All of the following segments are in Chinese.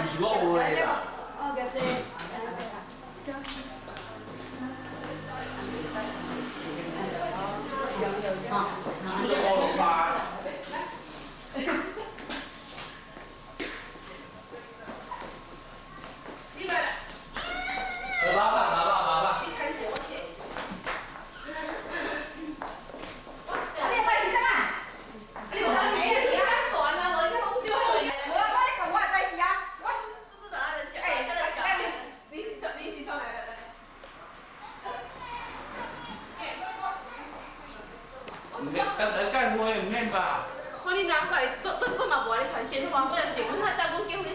是我画的啦。哦，个这。好，你都我弄啥？拿吧。去看姐，我去。你快去哪？你我讲你你还传啊？我你讲我的代志啊，我这哪来的钱？哎，你是从哪来的？干活也免吧？我你哪块？我嘛无安尼传鲜花，我也是，我那早讲结婚你。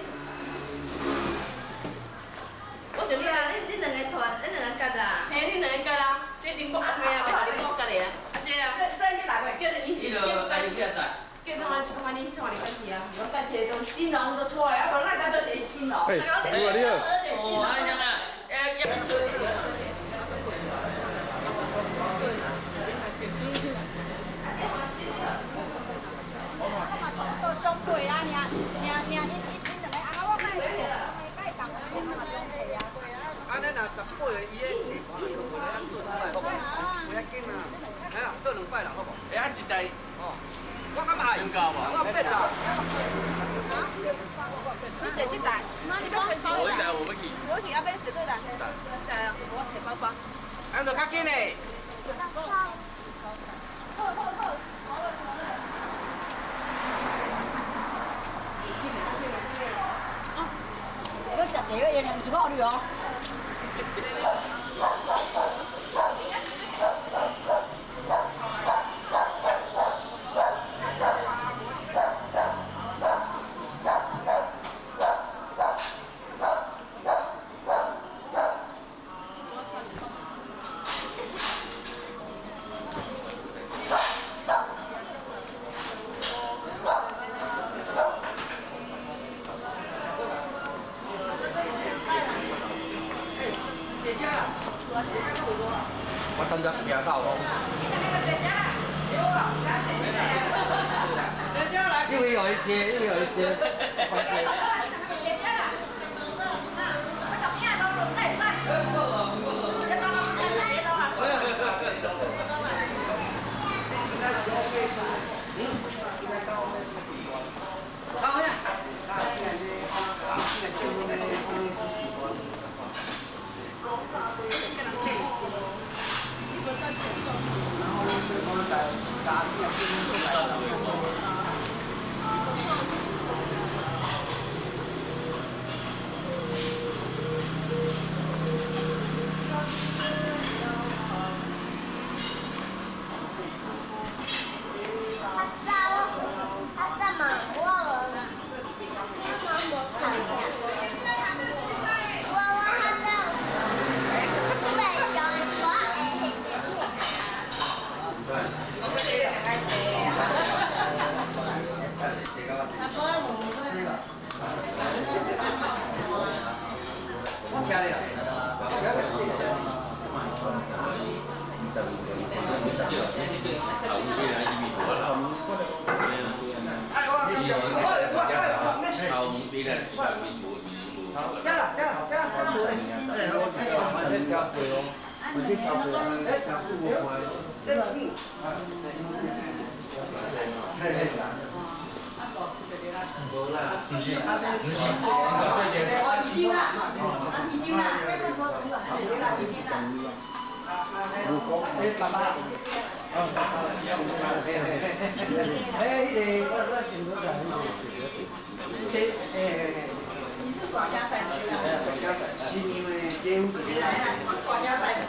我想你啊，你两个传，你两个夹啊？嘿，你两个夹啊？这林宝嘿啊，我互林宝夹的啊。啊这啊。生日哪位？叫你伊就在现在。叫他你去看你关系啊。我感觉都新郎都出来，要不然咱都一个新郎。哎，你好，你好。哦，安尼啦，中贵啊，你两个啊，我买买共啊，你嘛中贵啊。安尼若18个伊个地盘就做咱做2摆好无？不要紧啊，哎呀，做2摆啦好无？哎啊一台哦，我敢爱，我变啦。你坐这台。那你讲包我一台我要去。我去那边坐对台。对啊，我摕包包。安着较紧嘞。我食第一样是泡绿哦。姐姐啦，姐姐差不多啦。我等下行到哦。姐姐来。又有一节，又有一节。姐姐啦。啊，我到边啊，都来来。这帮我们看谁都好。好呀。他在忙，我看一下。我他在小花你是国家赛的啦。是因为政府的。是国家赛的。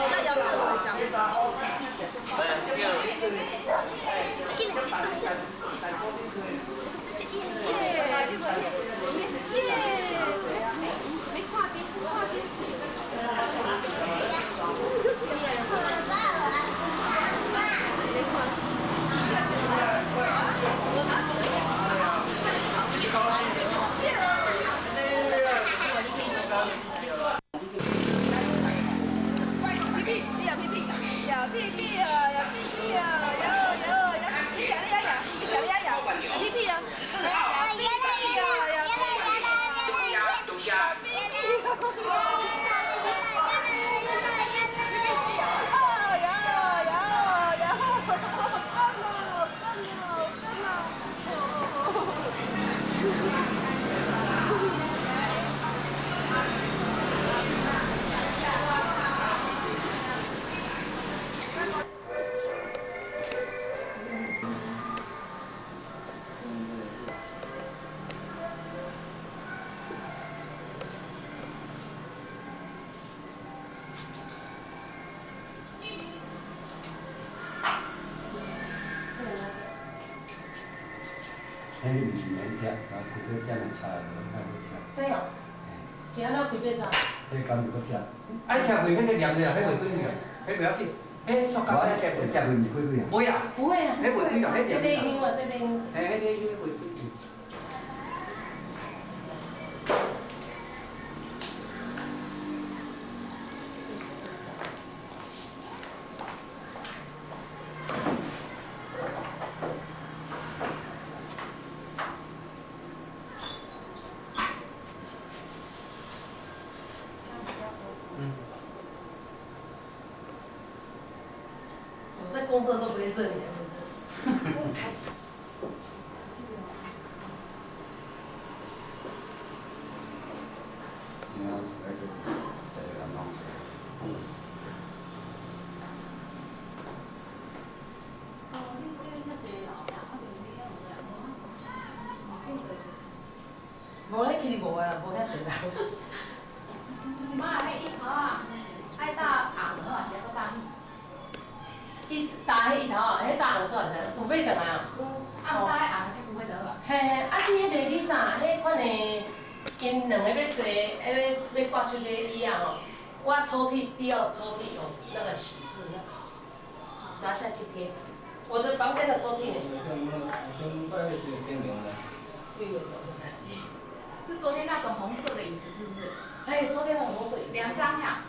那要自我讲。迄毋是免吃，然后开火点来炒，较好吃。这样，是安怎开火炒？迄敢有搁吃？爱吃袂迄个凉的啦，迄袂对个，迄袂要紧。迄塑胶袋吃我食过毋是开火啊？袂啊，不会啊。迄袂对啦，迄这凉的。个香啊，这个香。嘿，迄袂对。我在工作都不会这里，不是？开始。然后来就这个弄起来。无咧去无啊，无遐济啦。妈，迄一头啊，爱搭红鹅啊，是还搁搭鱼？伊搭迄一头啊，迄搭红做啥？有买倒来啊？有，啊，搭迄红的较不会得啊。嘿嘿，啊你迄个你啥？迄款的，因两个要坐，要挂出这个椅啊吼。我抽屉第二抽屉有那个喜字，拿下去贴。我的房间的抽屉呢？又有那些。是昨天那种红色的椅子，是不是？哎，昨天那个红色椅子。2张呀？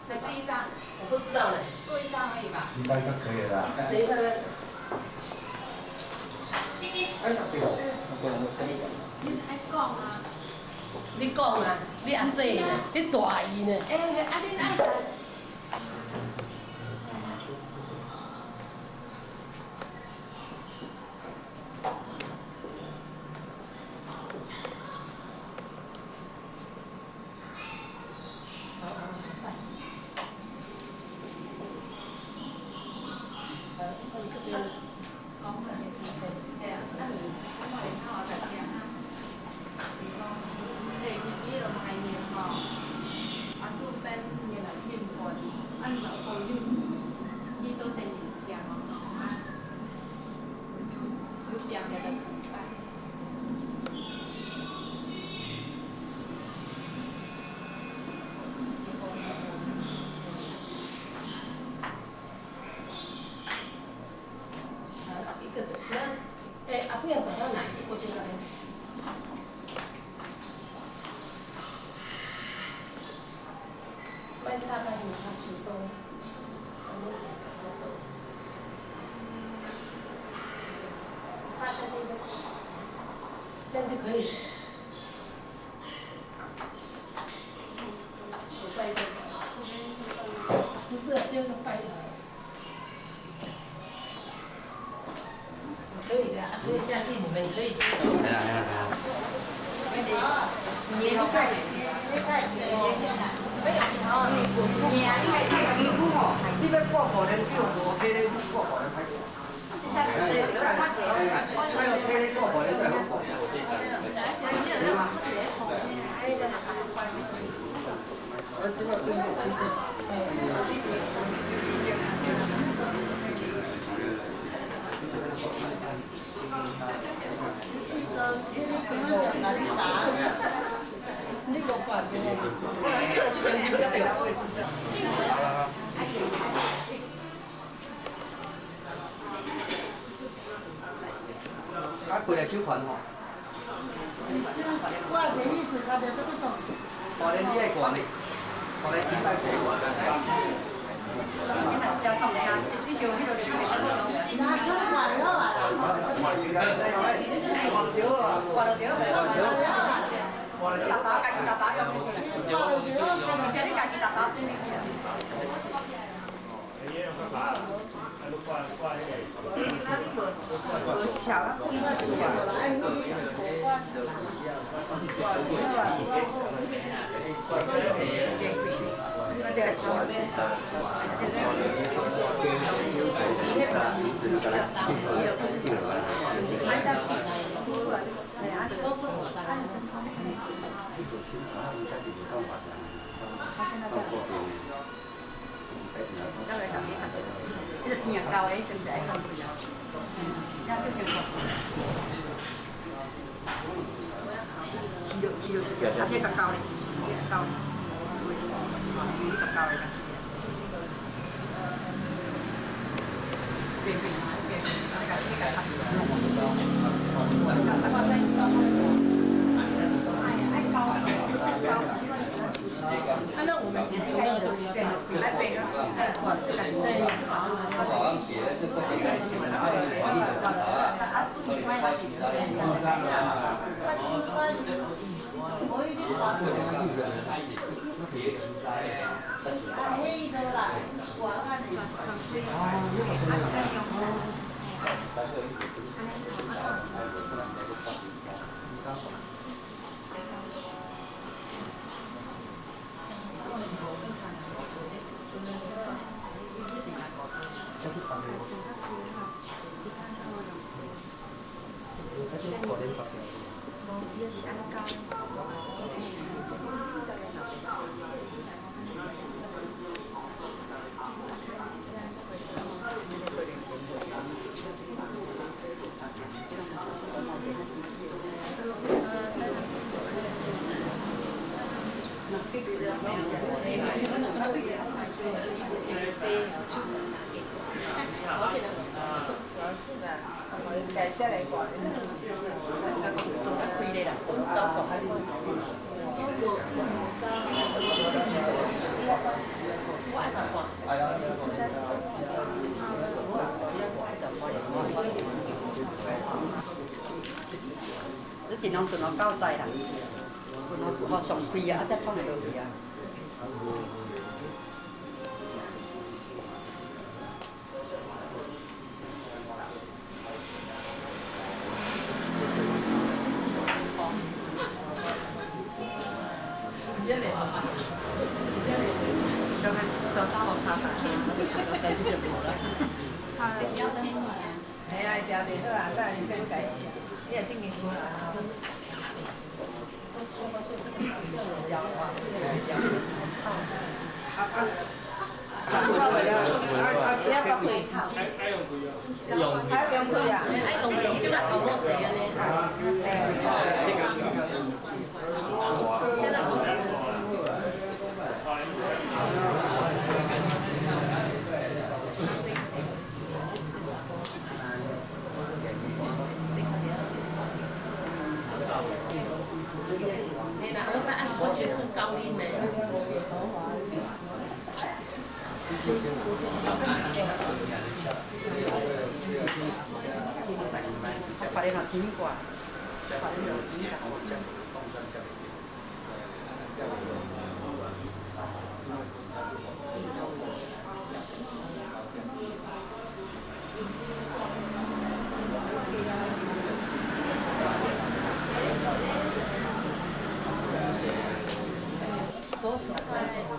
还是1张？我不知道呢。做1张而已吧。一般就可以了啦。等一下呢。哎，对哦。你爱讲啊？你讲啊，你阿姐呢？你大姨呢？哎，啊，恁爱搭。阿妹把他奶过去那边。卖菜卖米他去做。插下这个，这样就可以。手拜的。不是，就是拜的。可以的，所以下次你们可以接触。哎呀哎呀哎呀！你快点，你快点，没有头，你啊，你快点，你讲哦，你要挂无人叫无体咧挂无人歹挂。现在这个有点快点，我要体咧挂无人才好挂。这个对你亲戚。你给我挂这个。啊，过来手款吼。我这意思，他就这个种。大连你爱挂呢，大连钱爱挂。拿出来了啊！挂了掉了。打打，家己打打用进去。即你家己打打对进去啦。你就边高的，是不是爱创贵啊？那就先讲。吃了，啊，这较高嘞，这较高，你较高的较吃。变，啊，那我们应该有来背个，对，早上写的是不应该基本上黄历的上头啊，所以开始介绍来看，做得开的啦，做得到讲。我爱看看。你尽量炖到够在啦，炖到好上开啊，再创会落去啊。做炒沙大天，但是就无啦。哎呀，调地好啊，等下你先家吃，你也正经吃啊。还要用开啊？爱用啤酒来头毛洗安尼。现在头嘿啦，我去看高音的。把你拿钱过，把你拿钱过。左手跟左手。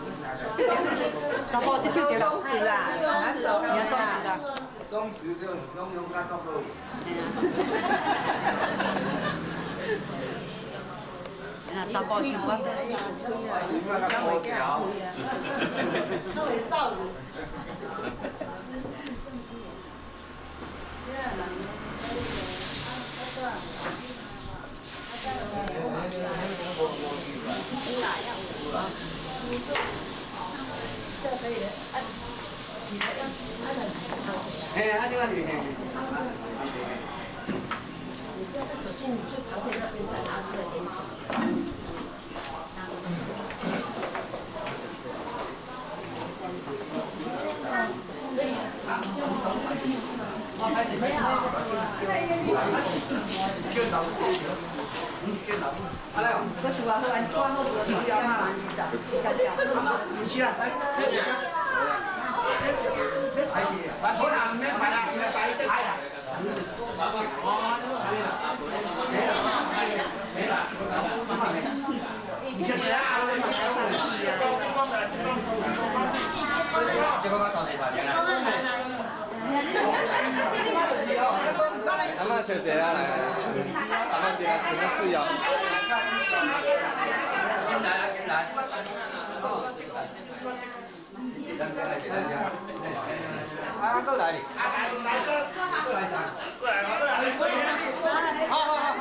查甫这手着啦，中指啦，你要中指啦。中指就用较高咯。那查甫是我。他会照顾。这可以按，起来按很嘿，啊，这个是嘿。你不要再走进你最旁边那边再拿出来给你。开始没有。阿亮，我煮啊，好安煮啊，好煮啊，要嘛你需要。来，好难，没排啦，你来排，排啦。这个我找你谈的。阿妈小姐啊来，阿妈姐啊，请个水哦。进来啦，进来。咱这爱这咱这。啊，过来哩。过来啥？好好好好。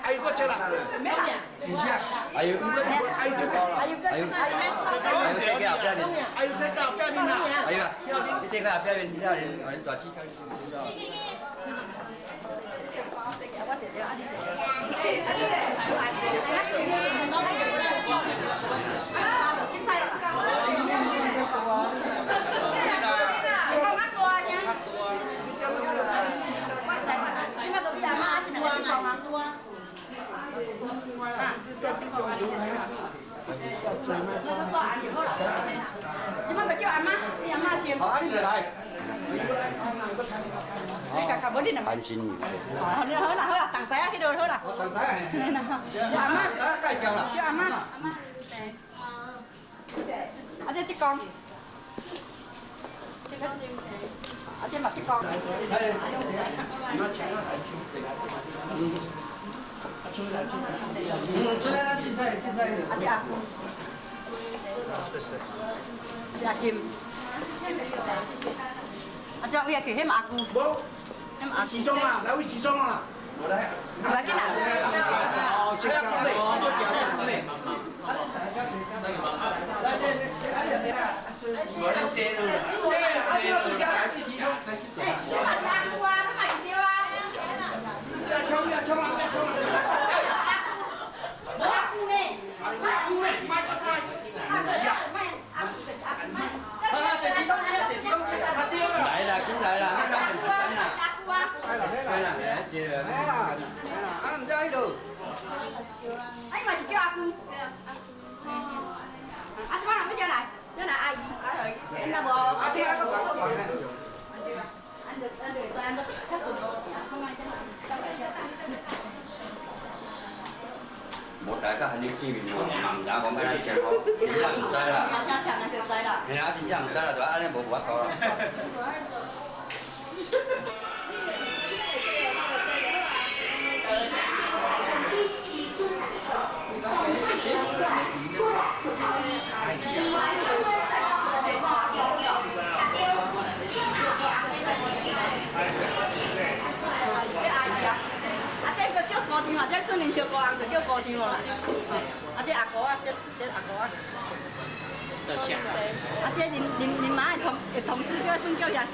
还有个车啦，还有这个后边的，还有啊，你这个后边的，你那人大鸡腿。我姐姐，啊你姐姐。啊，就凊彩啦。一公啊大尔。我知，即摆都你阿妈，即两个一公啊大。啊，即公啊你姐姐。那个刷完就好啦。即摆就叫阿妈，你阿妈先。好，啊你来。你家家无你两个。安心。你好啦好啦，同齐啊，迄度好啦。同齐啊。叫阿妈。同齐介绍啦。叫阿妈。啊，这一公。啊，这嘛一公。出来啦，凊彩。啊，这阿姑。这阿金。啊，这位去，迄嘛阿姑。迄嘛阿姑。时装啊，来位时装啊。唔要紧啦。哦，这样妹，我讲这妹。来这，哎呀，我来接了。啊，这个家来第时装开始。哎，你嘛是阿姑啊，你嘛是对啊。冲啊！无阿姑呢？阿姑呢？卖得快。阿姑呀，卖阿姑就是阿姑卖。这时装，来啦，进来啦，你看很简单啦。阿姑啊。对啦，来接了。啊，唔知喺度。啊，伊嘛是叫阿姑。啊，即摆人要来，要来阿姨。你若无，啊，这个个管呢？咱就会知，咱就较顺路行，看卖点走来遮。无大家很有见面哦，嘛唔知讲安怎称呼，真正唔知啦。后声唱咱就知啦。嘿啊，真正唔知啦，就安尼无法度啦。高粱啊，这做年小高红就叫高粱啦。啊，这阿哥啊，这阿哥啊。啊，这恁妈的同事叫算叫啥？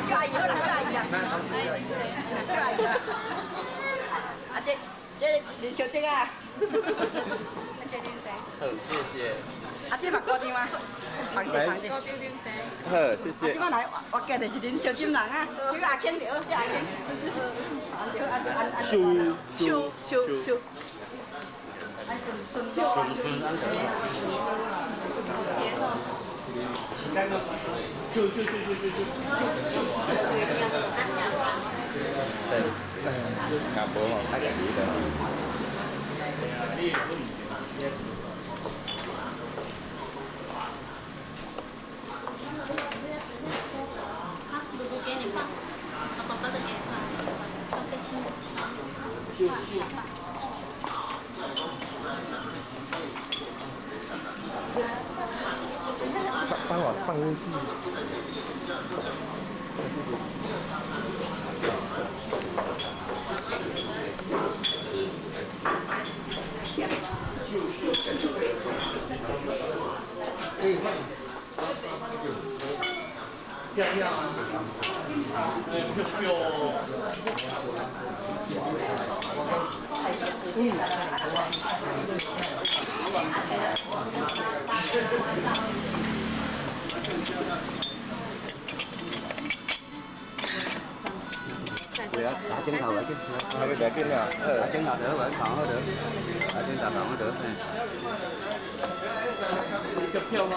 叫阿姨好啦，叫阿姨啦。叫阿姨啦。啊，这林小姐啊。好，谢谢。啊，这嘛高粱啊，旁这。好，谢啊，谢。即摆来我家就是恁小金人啊，叫阿庆着，叫阿庆。修。对，阿伯哦，太感激的。给你放，宝宝的给你放，放开心的。帮我放进去。打针头来先，还没来电了。打针头得，或者糖好得，打针头糖好得。一个票吗？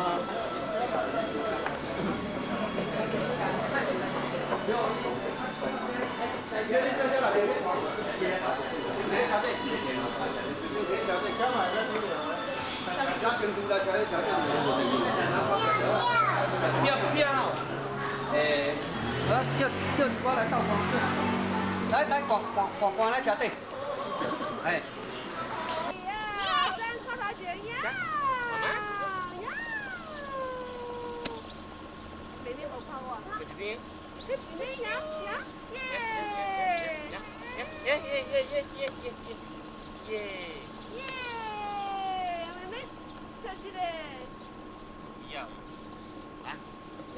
不要。叫我来倒光，来，关来车底。哎。看他姐呀！妹妹冇拍喎。这边。这边呀呀耶！耶！妹妹，小姐嘞。要。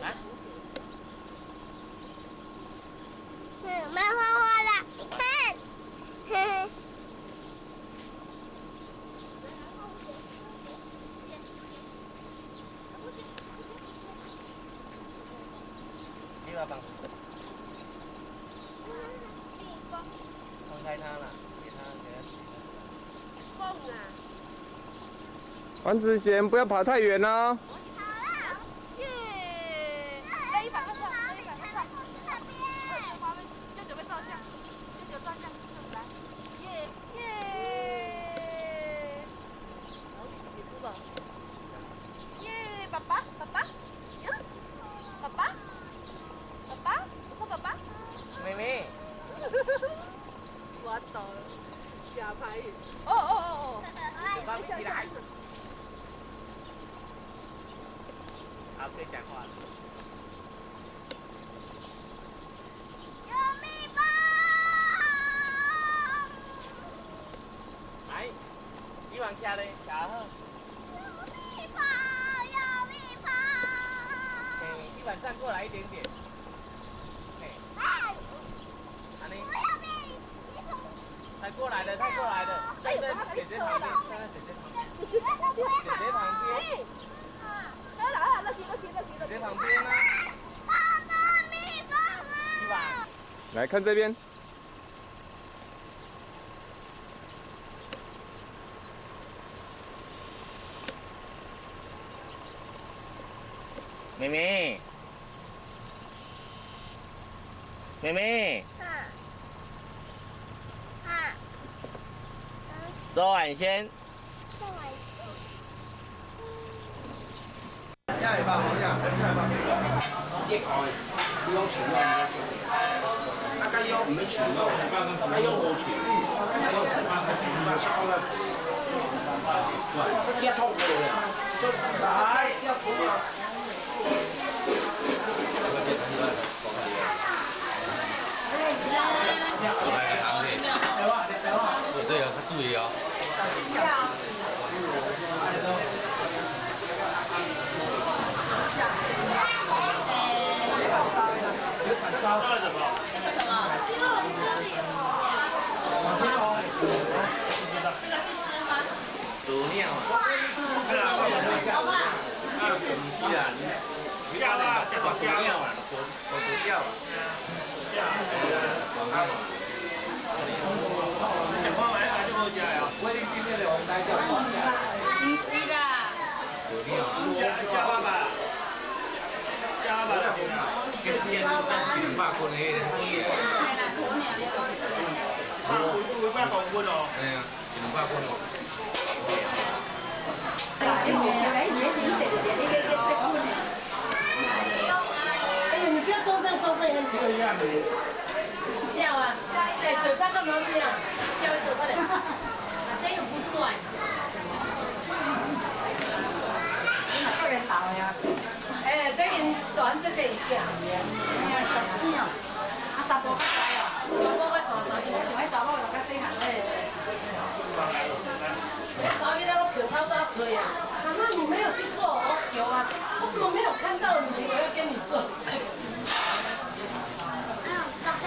来。妈画画了，你看，嘿嘿。你要放开它了，给它。风啊！王子贤，不要跑太远哦。耶！来100块照，来100块照。舅舅被照相，舅舅照相，来，耶耶！我给姐姐哭吧。耶，爸爸，爸爸，呀，爸爸，爸爸，我爸爸。妹妹。我懂了，假拍。哦。放起来。好，可以讲话了。有蜜蜂！来，你往下嘞，下好。有蜜蜂，有蜜蜂！嘿，你往站过来一点点。嘿。安尼。我要被蜜蜂。太过来了，太过来了，站在姐姐旁边，站在姐姐旁边。姐姐旁边。姐姐旁边啊。好多蜜蜂啊！来看这边。妹妹。妹妹。周婉萱。下一把，好像下一把。一開，你講全咯，阿家要唔係全咯，阿要冇全，阿要全班抄啦，一套過嚟，來一套啊！对啊，他注意哦。毒尿。不要啦，叫毒尿啊，毒尿。食翻埋一就好食啊！唔是啦。加翻吧，加吧。cái xe nó đang chuyển vào con này會咩放寬哦？nè chuyển vào con này 哎呀，你不要中正很久。笑啊！哎，嘴巴干嘛这样？笑一口快点。这又不帅。做人老呀。哎，这人短这一件。哎呀，小心哦。啊，查甫较知哦。查甫较大查甫，另外查某就较细汉。查某我口头都要吹啊！妈妈，你没有去做？有啊，我怎么没有看到你？我要跟你做。照相。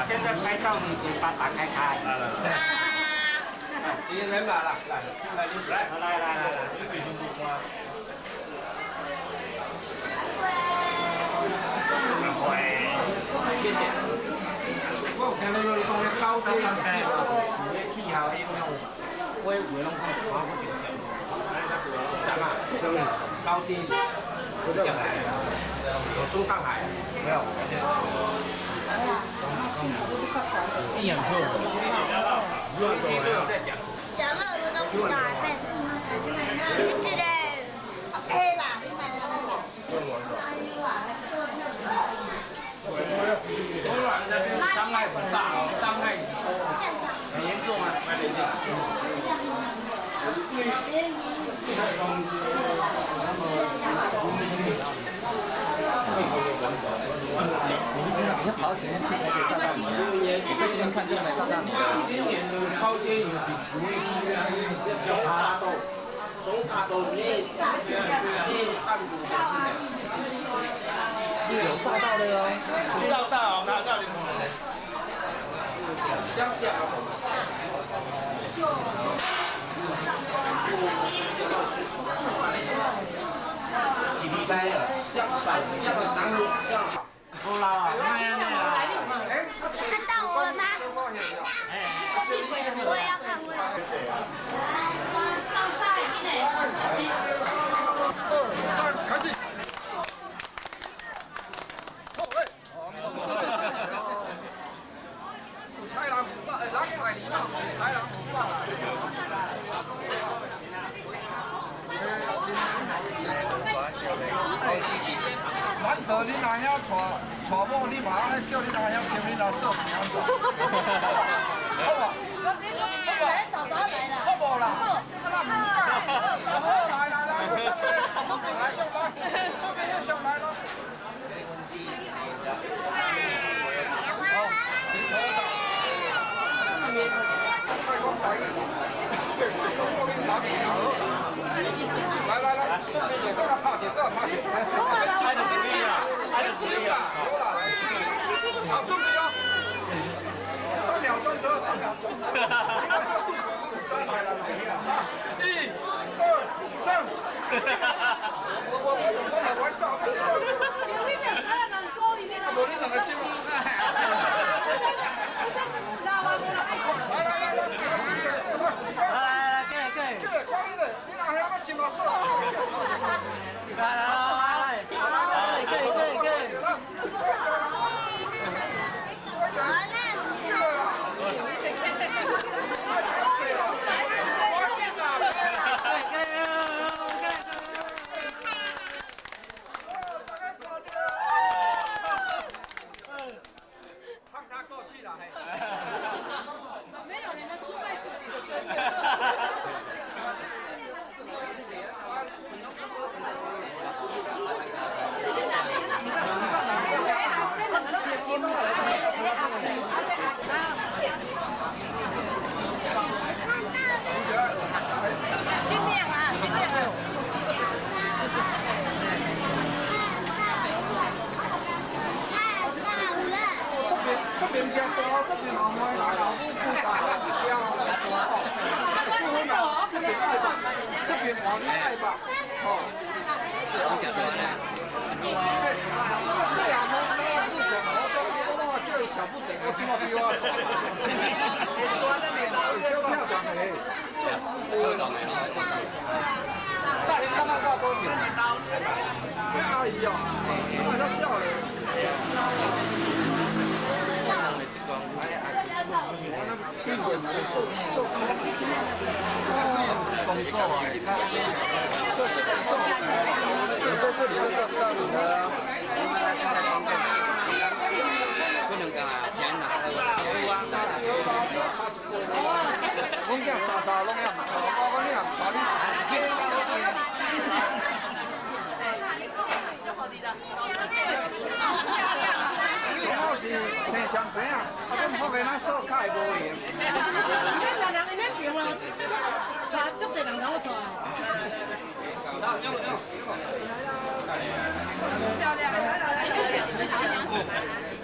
现在拍照你嘴巴打开开。你来嘛啦，来，谢谢。我有听到你讲咧高低啊，是咧气候迄种，我有拢看看过电视。怎啊？高低，不讲来，有苏上海没有？一眼透。一个在讲。讲了我都不打呗。这嘞，OK 啦，你买了那个。伤害很大哦，伤害。你跑几天去才可以炸到你啊？你这边看就没炸到你啊。今年的高阶有比国内要差到，从大到你看有炸到的哦，照到拿到你这样讲。来了，这样把这样的山路这样。好啦，慢点啦。看到我了吗？我也要看我。上菜一嘞。开始。好嘞。有菜人不饱，人菜里嘛，有菜人不饱啦。难得你那遐带某，你嘛爱叫你那遐请你那说，好吧？好无啦？好，来，准备去上班，准备去上班咯。来，准备者，搁拍者，你请啦，好啦，好，准备哦，3秒钟得3秒钟，再来了，1、2、3，我玩笑，无你两个进。阿姨哦，我在笑嘞。工作啊，你看，做这个做这里就是要到你的，不能干啊，钱拿了，我讲3拢要，我讲查我是生上生啊，我福建那手卡会无闲。因为人因平咯，带足侪人跟我带。漂亮。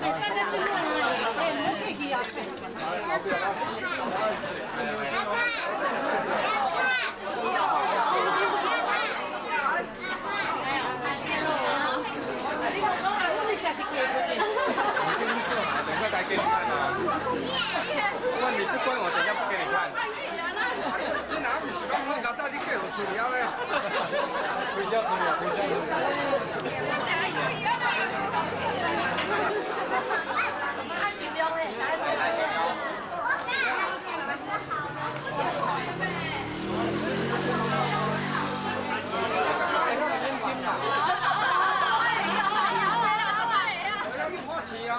大家进入我可以啊。等一下才给你看啊！那你不关我，等一下不给你看。你哪不是讲弄到早你给我处理了呀？推销处理，推销处理。看尽量嘞，大家做来。钱啊！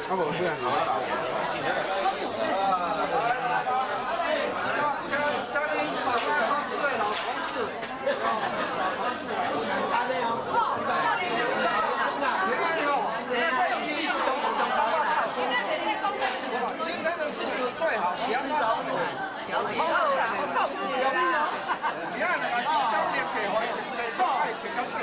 啊无这样子。家里把这个方式老同事，安尼哦。现在有记忆中今天的日子最好，相当好啦，我告诉你哦，你看那个西装领结婚穿西装，爱穿到对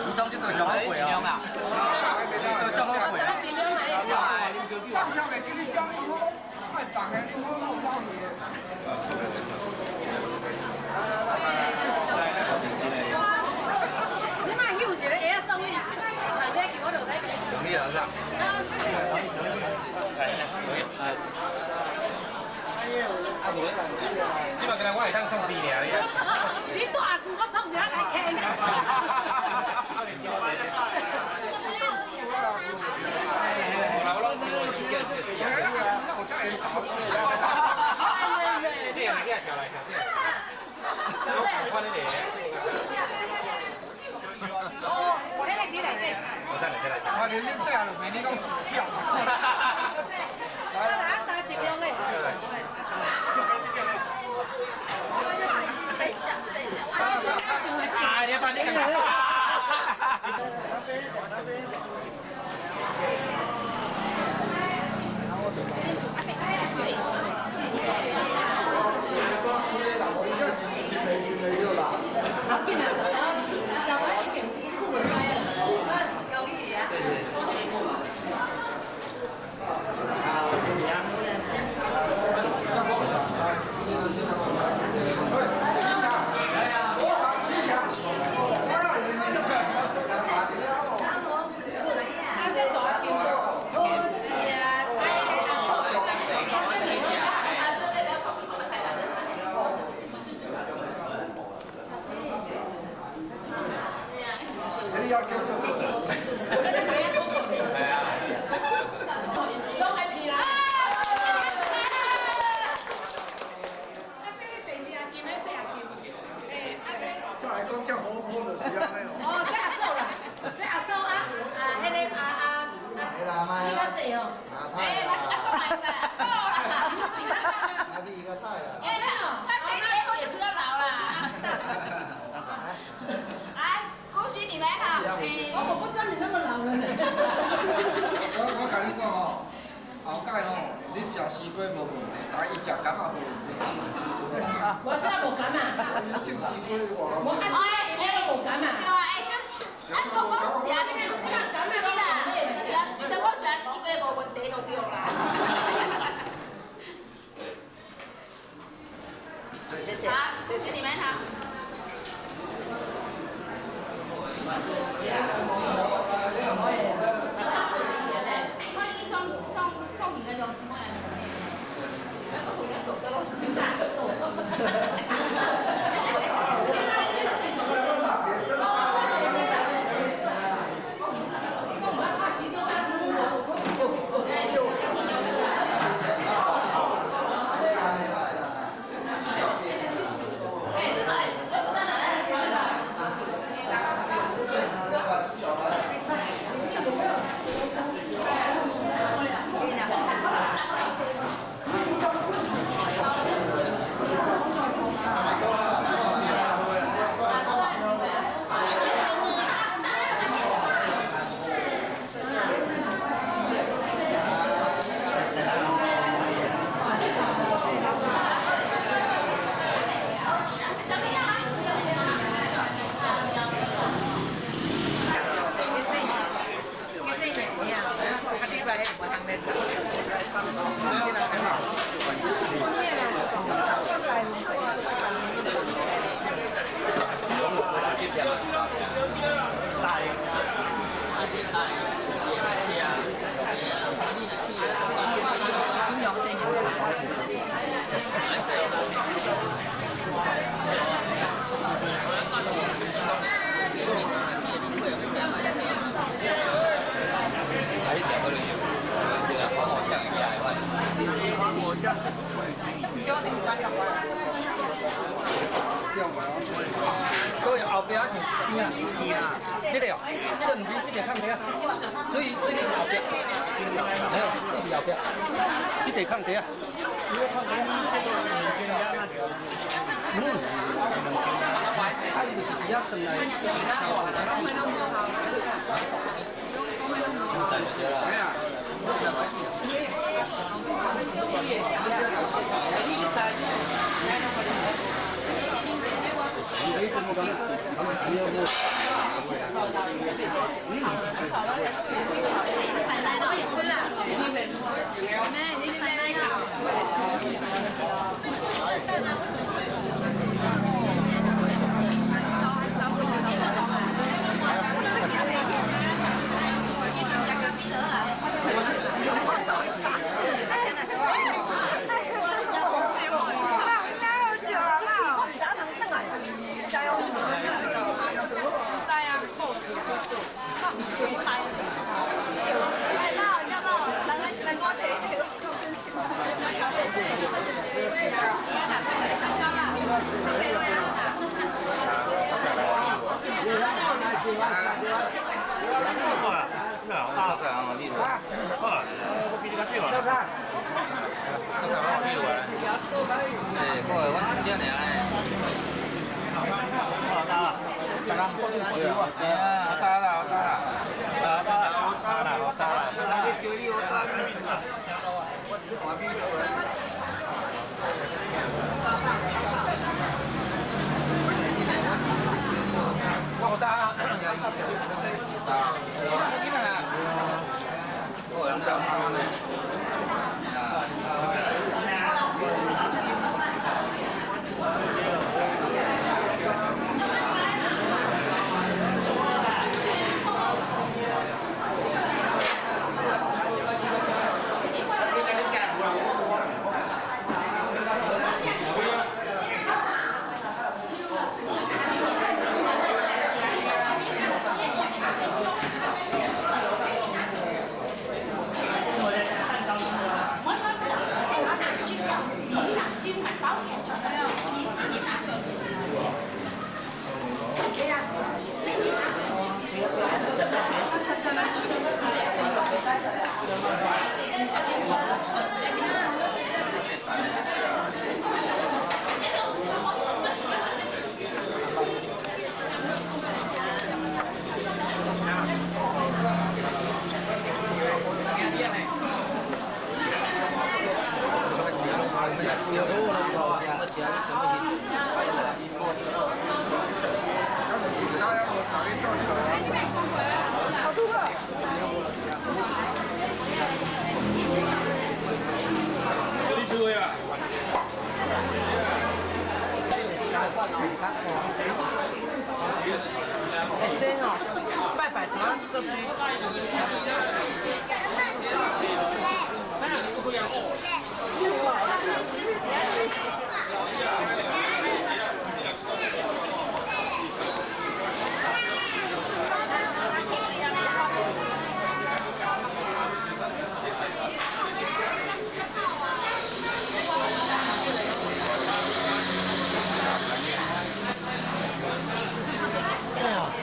你总这个上好贵啊！叫好贵啊！当天袂记你教你好，卖放的你好老早去的。你卖翕一个鞋啊，总理，菜单给我落来给。容易了是吧？基本上我会当创治尔，你做阿舅，我创一下来听。我拢知我意见是这样。我这样搞。这样你调来调去。看你哋。哦，我迄个伫内底。我等下再来调。我连你这样都没你讲时效。来来，打一张嘞。啊，你把你个。你要叫我做。拢还皮啦。啊，这个第二阿金，迄细阿金。诶，啊这。再来讲这活泼就是安尼哦。哦，这阿嫂啦，这阿嫂啊，迄个你较细哦。哎，我是阿嫂买的，阿嫂啦。阿嫂。阿弟个大呀。哎，他谁结婚就知道老了。来，恭喜你们哈！我不知道你那么老了呢。我甲你讲哦，后届哦，你食西瓜无问题，但伊食柑仔无问题。我这无敢啊，你种西瓜我按这个无敢啊。对啊，哎，就按公公食这个柑仔是啦，你等我食西瓜无问题就对啦。谢谢，好，谢谢你们哈。万一送你那种什么？那个回家手都很大就动。还一点都没有。边啊，这个哦，这个唔是这个抗体啊，所以这个后壁，还有这个后壁，这个抗体啊。啊，伊就是比较生来，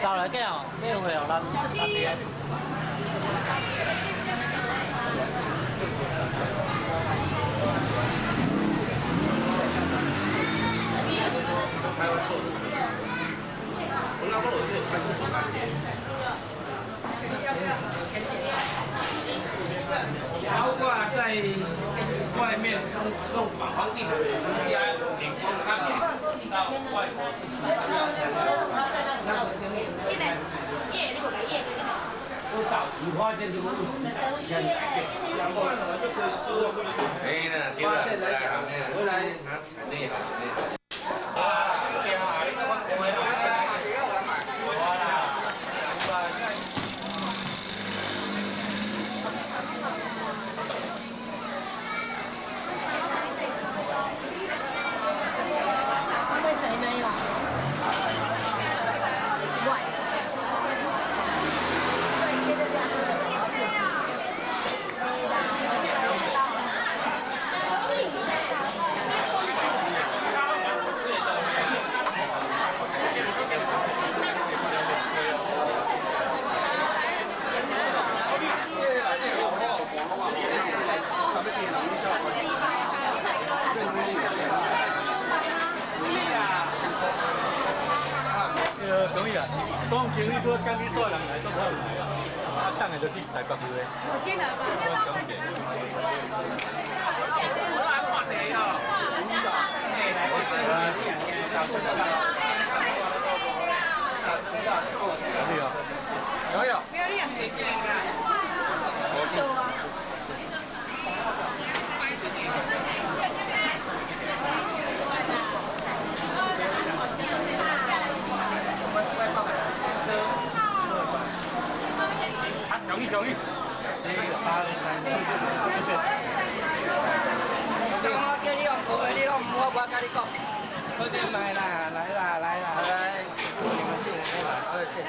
招来个哦，买回哦，咱阿爹。包括在外面用反方地的家顶光看到外国。我早期发现这个问题，哎，那丢了，回来这一行。果讲你所有人来，都好来啊，等下就去台北去咧。我先来吧。有有。没有练。走啊。容易。这个83，谢谢。这我叫你用过的，你拢唔好，我跟你讲。快点来啦，来，你们进来，谢谢。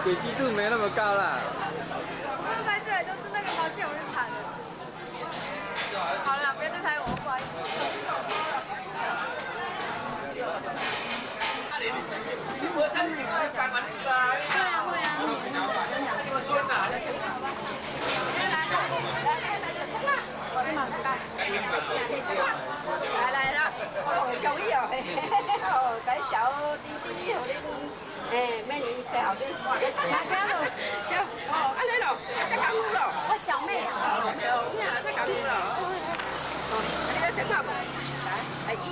解析度没那么高啦。他们拍出来都是那个毛线，我就惨了。好了，别再拍我，不好意思。会啊。来啦，终于哦，哦，该找弟弟，互恁每年生后生，哦，安尼咯，这功夫咯，我小妹啊，哦，你啊，这功夫咯，哦，你来等下，来，阿姨，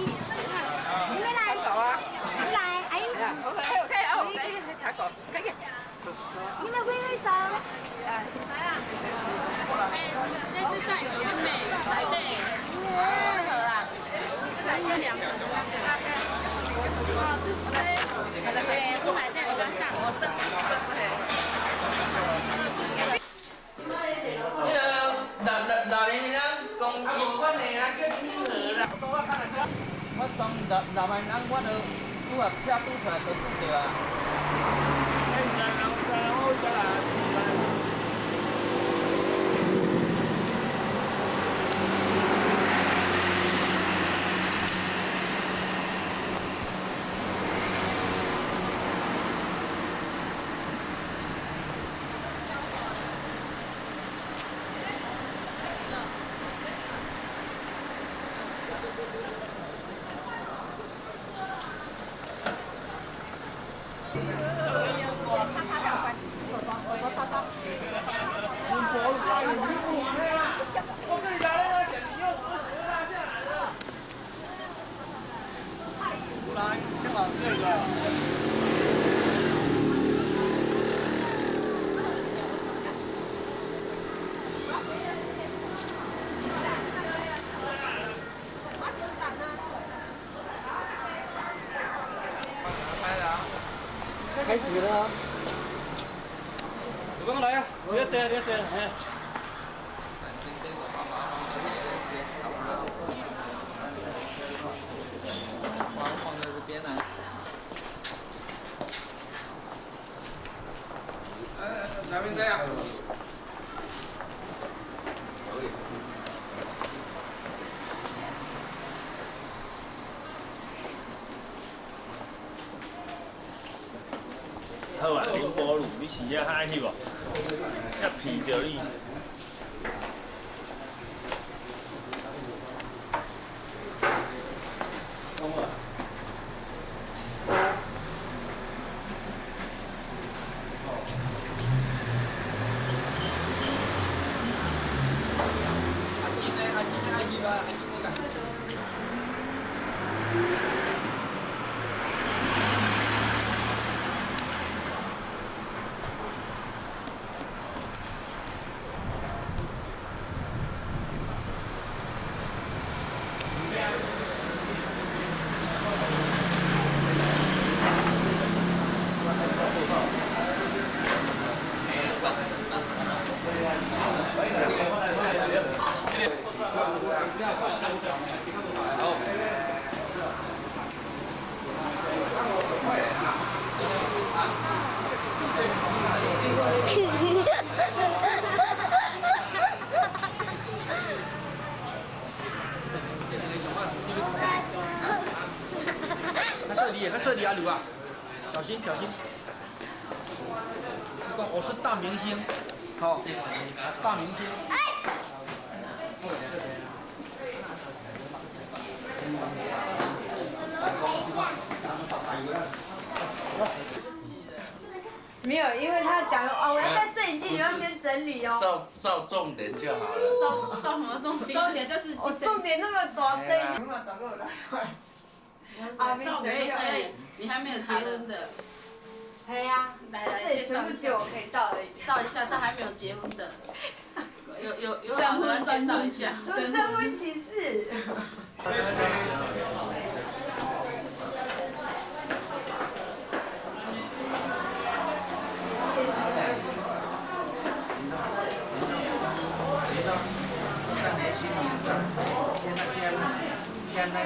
你没来走啊？你来，阿姨。OK，哦，睇過，睇嘅。你们挥挥手。来啊！那只蛋有个美，来对，适合啦。来一两个。哦，这对，不买蛋我刚上，我上这只。大年人公司我呢啊叫女儿啦，我当老万人我就拄啊车拄出来就拄着啊。开始了。主公来啊！你要这，哎。放在这边呢。哪边这样？好啊，林波路，你是遐嗨去无？遐皮着你。他射你阿刘啊，小心小心！我是大明星，好，大明星。没有，因为他讲哦，我要在摄影机里面先整理哦。照重点就好了。照什么重点？重点就是重点那么大声音。啊，照点就可以。你还没有结婚的。对呀。来介绍一下。我可以照的。照一下，这还没有结婚的。有老的介绍一下。出征婚启事。天呢？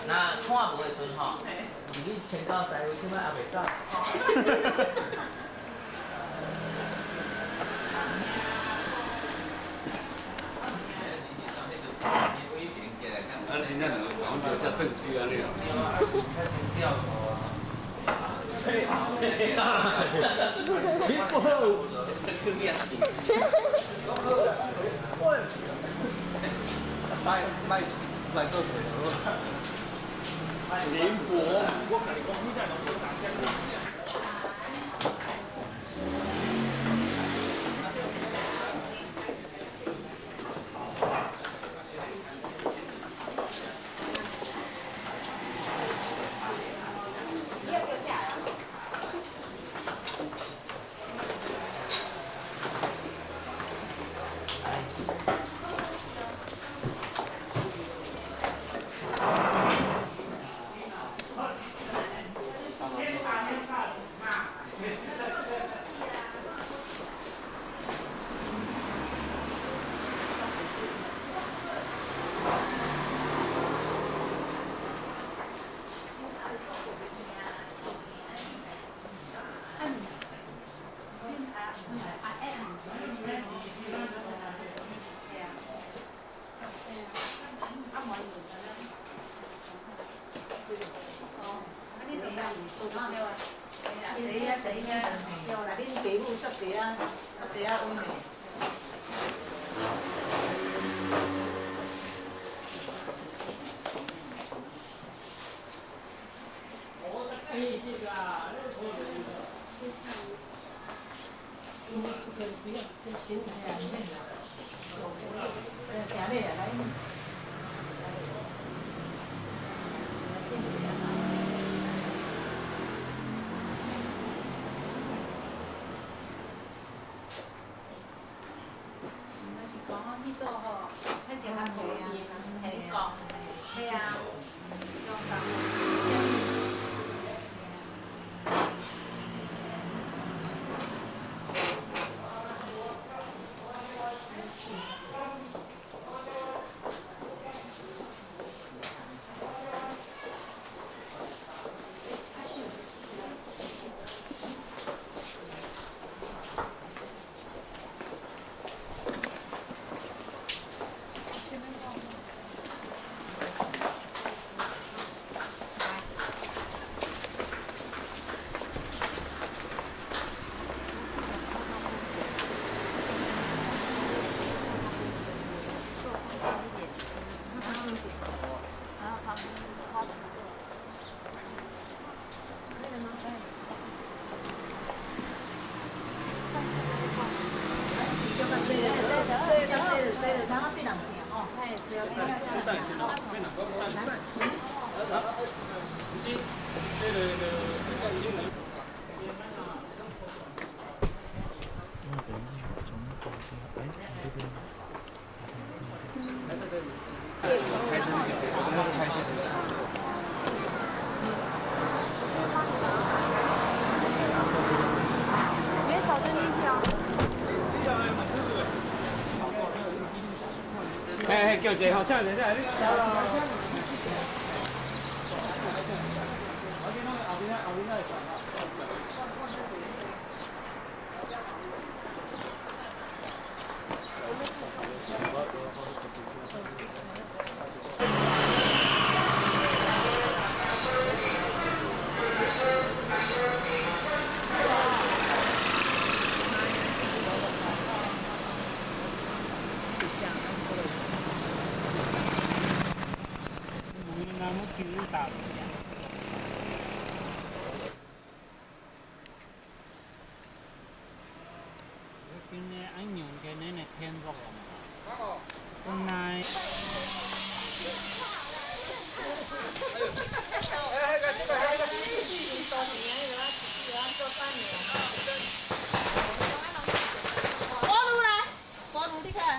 那看无的时候，你穿到西位，即摆还袂走。真正两个讲就下证据啊，你。开始掉头啊。来个腿灵活，我跟你讲，你在农村长这样。别少针进去啊！哎，叫一号，唱一下，你。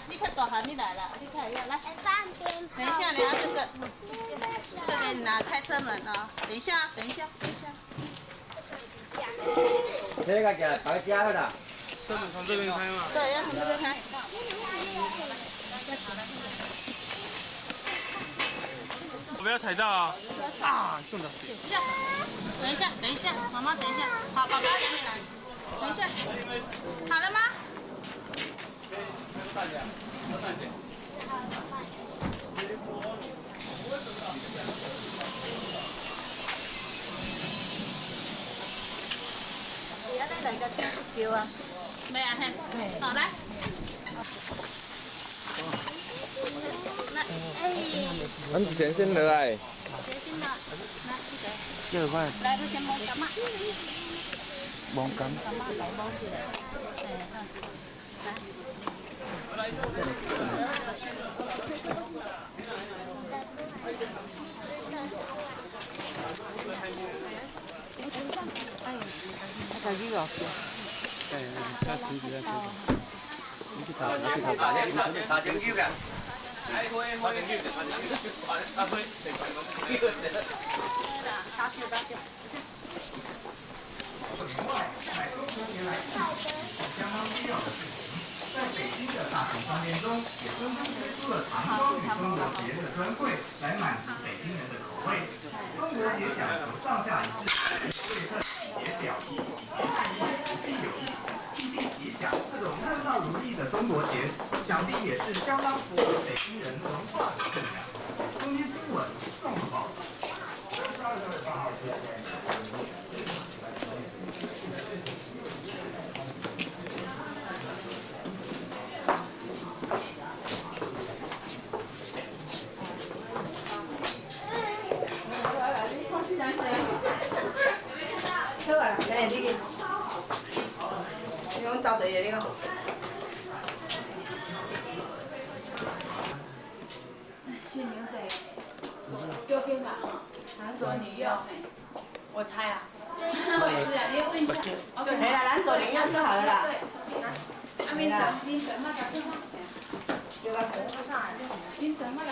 你看大汉，你来了，你看一下，来。等一下，等一下，这个给你拿，开车门啊。等一下，等一下，等一下。这个给白加了啦。车门从这边开吗？对，要从这边开。我不要踩到啊！啊，中了！等一下，等一下，妈妈等一下。好，宝宝还没来。等一下，好了吗？而家咧嚟架車叫啊！未啊？係。好，來。咱之前先落來。先啦，來呢個。叫快。來，佢先摸咁啊。摸咁。咁啊，嚟摸住嚟。睇呢個。他裙子在這裡。你去查，打針灸嘅。在北京的大众商店中，也纷纷推出了唐装与中国节日的专柜，来满足北京人的口味。中国节讲究上下一致，对称也表意，节日意，既有意，既定吉祥。这种热闹如意的中国节，想必也是相当符合北京人文化的信仰。中天新闻综合报道。好啊，嚟呢個，用找對嘅呢個。是牛仔，右边吧，男左女右，我猜啊。是啊，你要问一下。對，係啦，咱做領養就好了啦。阿明成，明成，乜嘢？叫佢捧佢上來。明成乜嘢？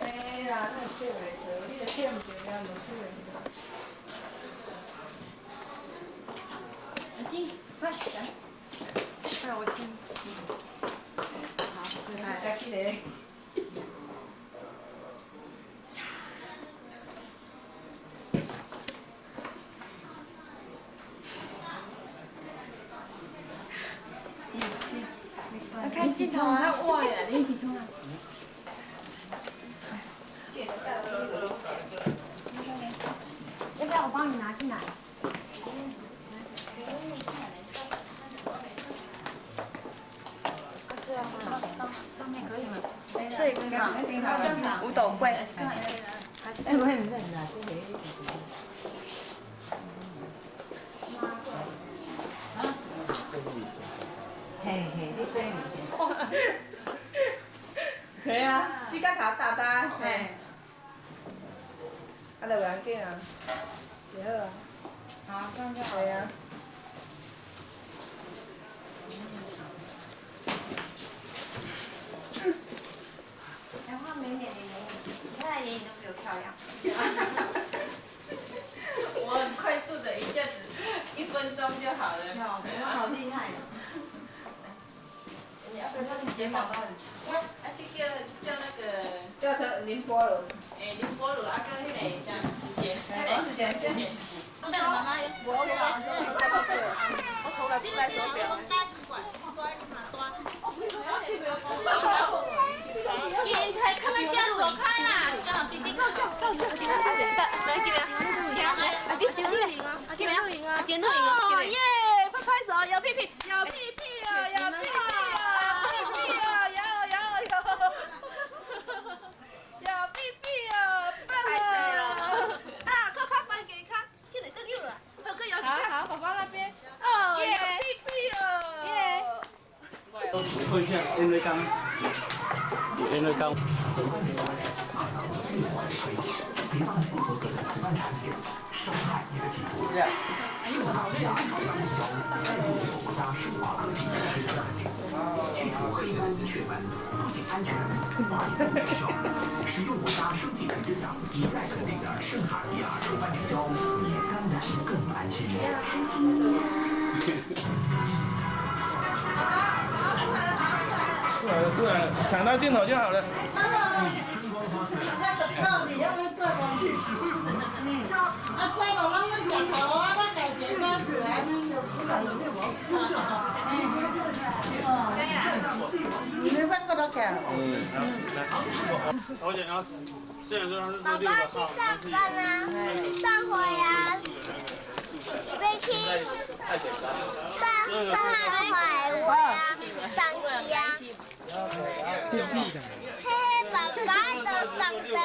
係啦，都係出嚟做，呢個聽唔住啊，冇出嚟。进，快来。快我先。好，再起嚟。开镜头啊！哇呀，你一起冲啊！要不要我帮你拿进来？上面可以吗？这里刚好，五斗柜。还是我很认啊，这里。嘿嘿，你对你。系啊，时间头大大，嘿。啊，就袂要紧啊，就好啊。好，这样就好。系啊。哎，画美美的眼影，你看眼影都比我漂亮。我很快速的，一下子1分钟就好了。好厉害哦！你要不要他的睫毛都很长？啊，这个叫那个。叫成宁波路。宁波路啊，跟那个叫子贤。子贤。那妈妈，我从来不戴手表。开，看他这样走开啦！叫弟弟够笑，够笑。来，给啊，给录影啊，给录影啊，给录影啊！哦耶！拍拍手，有屁屁，有屁屁哦，有屁屁哦，有屁屁哦，有屁屁哦，棒哦！啊，靠靠翻给看，去哪个又了？好个有几个？好，宝宝那边。哦，有屁屁哦！耶！做一下烟灰缸，有烟灰缸。去除黑斑雀斑，不仅安全，更快速有效。使用我家升级品质奖一再肯定的圣卡地亚除斑眼胶，也当然更安心。出来了，抢到镜头就好了。到底要不要做工？啊，再无咱咧食头啊，咱家己拿出来，你又不来有无？你把这个看。而且要虽然说他是说6个号，但是上回啊，Vicky，上海我呀，上去呀，嘿，爸爸的上灯哎，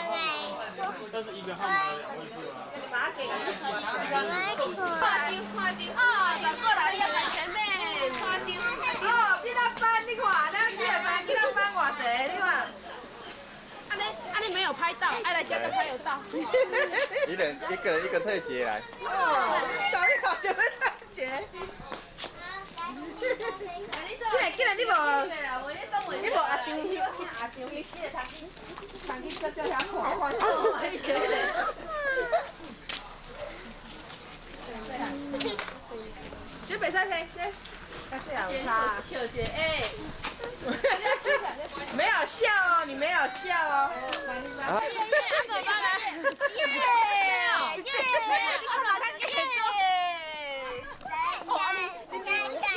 但是1个号码把它给快点，哦，转过来，你要来前面，快点，哦，你那班你看，咱你也知你那班偌济，你看。安尼没有拍到，来加个拍有到。一人一个特写来。哦，找你好久没特写。今日你无阿张去，阿张去写读经叫遐看。这袂使听，这。但是有差。笑姐，哎。没有笑哦，你没有笑哦。耶！你看到他耶！哦，你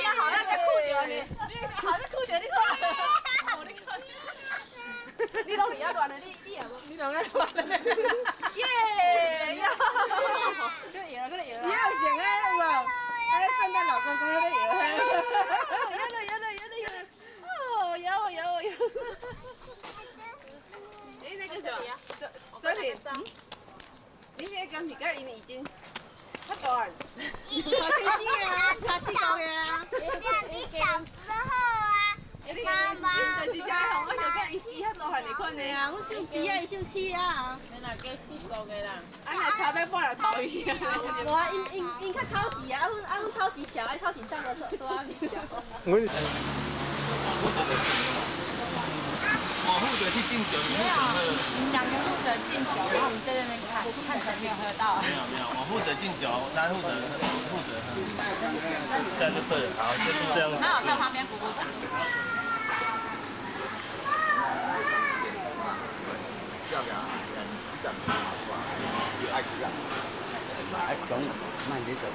好像在哭着呢，你好像哭着，你看。你拢你要乱了，你拢在乱了。耶！要赢了，赢了。你要赢啊，有无？哎，圣诞老公公在赢。有。哎，那个什么，周平，你那个米盖已经太大了。好新鲜啊！好新鲜啊！你小时候啊，妈妈。你就是家吼，我想讲伊遐大汉你看呢啊，我手机啊，伊手机啊。你若叫4个的啦。啊，若差要半头伊啊。无啊，因较超级啊，阮超级小，超级大的都啊小。我负责去敬酒，你负责2个负责敬酒，然后我们在那边看谁没有喝到。没有，我负责敬酒，他负责这样就对了，好，就是这样。那我在旁边鼓鼓掌。哎，讲慢点就讲。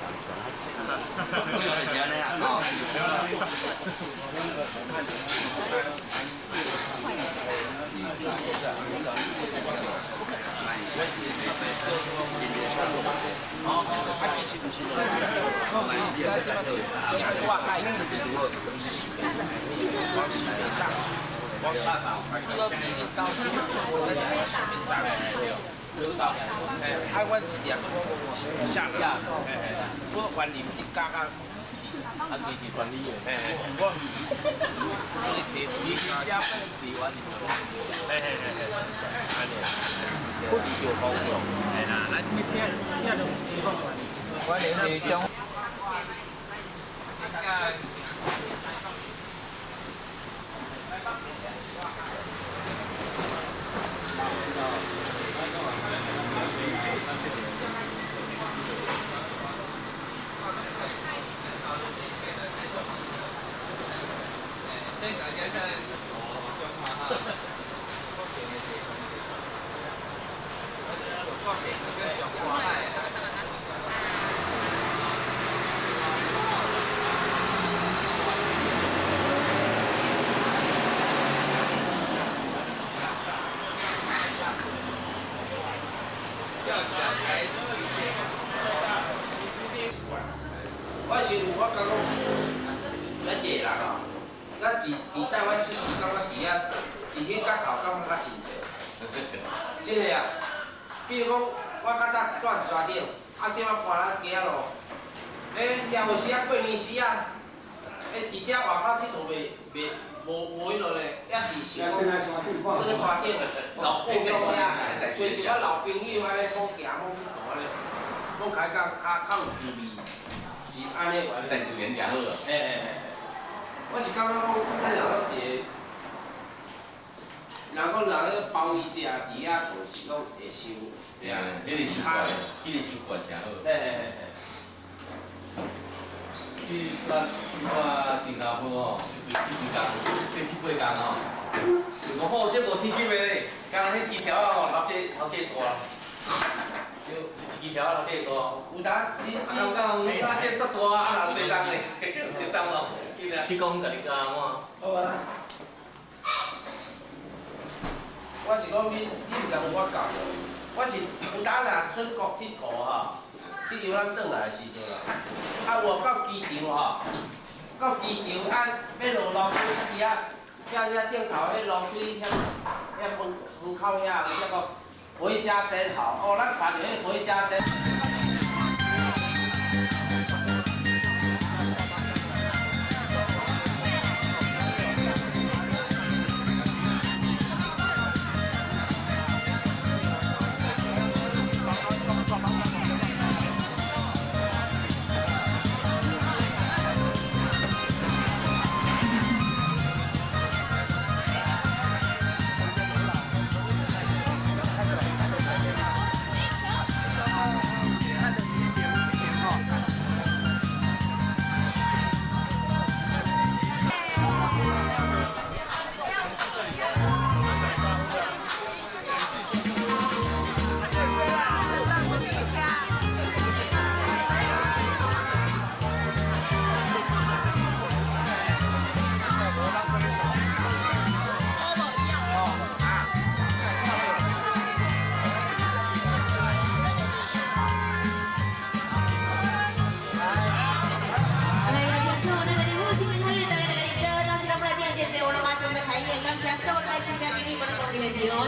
我有点钱了啊。阮是掠做我下下，我原啉一角啊，啊，其是管理员。我你加班治完就做。安尼，不就方便？哎啦，咱你这种情况管理，我连这种。我是我感觉，咱一个人哦，咱伫台湾出世，感觉伫遐，伫迄角头感觉较真济。真个啊，比如讲，我较早住山顶，啊，即摆搬咱家咯。真有时啊，过年时啊，伫遮外口佚佗无迄落咧，也是想讲，这个山顶老朋友遐，找一个老朋友安尼好行好佚佗安尼，讲开较有滋味。 是安尼玩，但是人真好啊。我是感觉讲，咱若讲一个，若个包伊食，伫遐就是讲会收。对啊，迄个习惯，迄个习惯真好。去新加坡吼，一工，7、8工吼，就讲好，这5千几个咧，刚迄机条啊吼，老这大。 机条啊，这多，有当你这足大啊，这当嘞，这当咯，7公甲你加嘛？好啊。我是讲你毋共我教，我是有当若出国佚佗吼，去游览转来的时阵啊，有到机场吼，到机场啊，要落楼梯遐顶头迄楼梯遐门口遐有啥个？ 回家真好哦，咱看着迄回家真。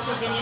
谢谢你。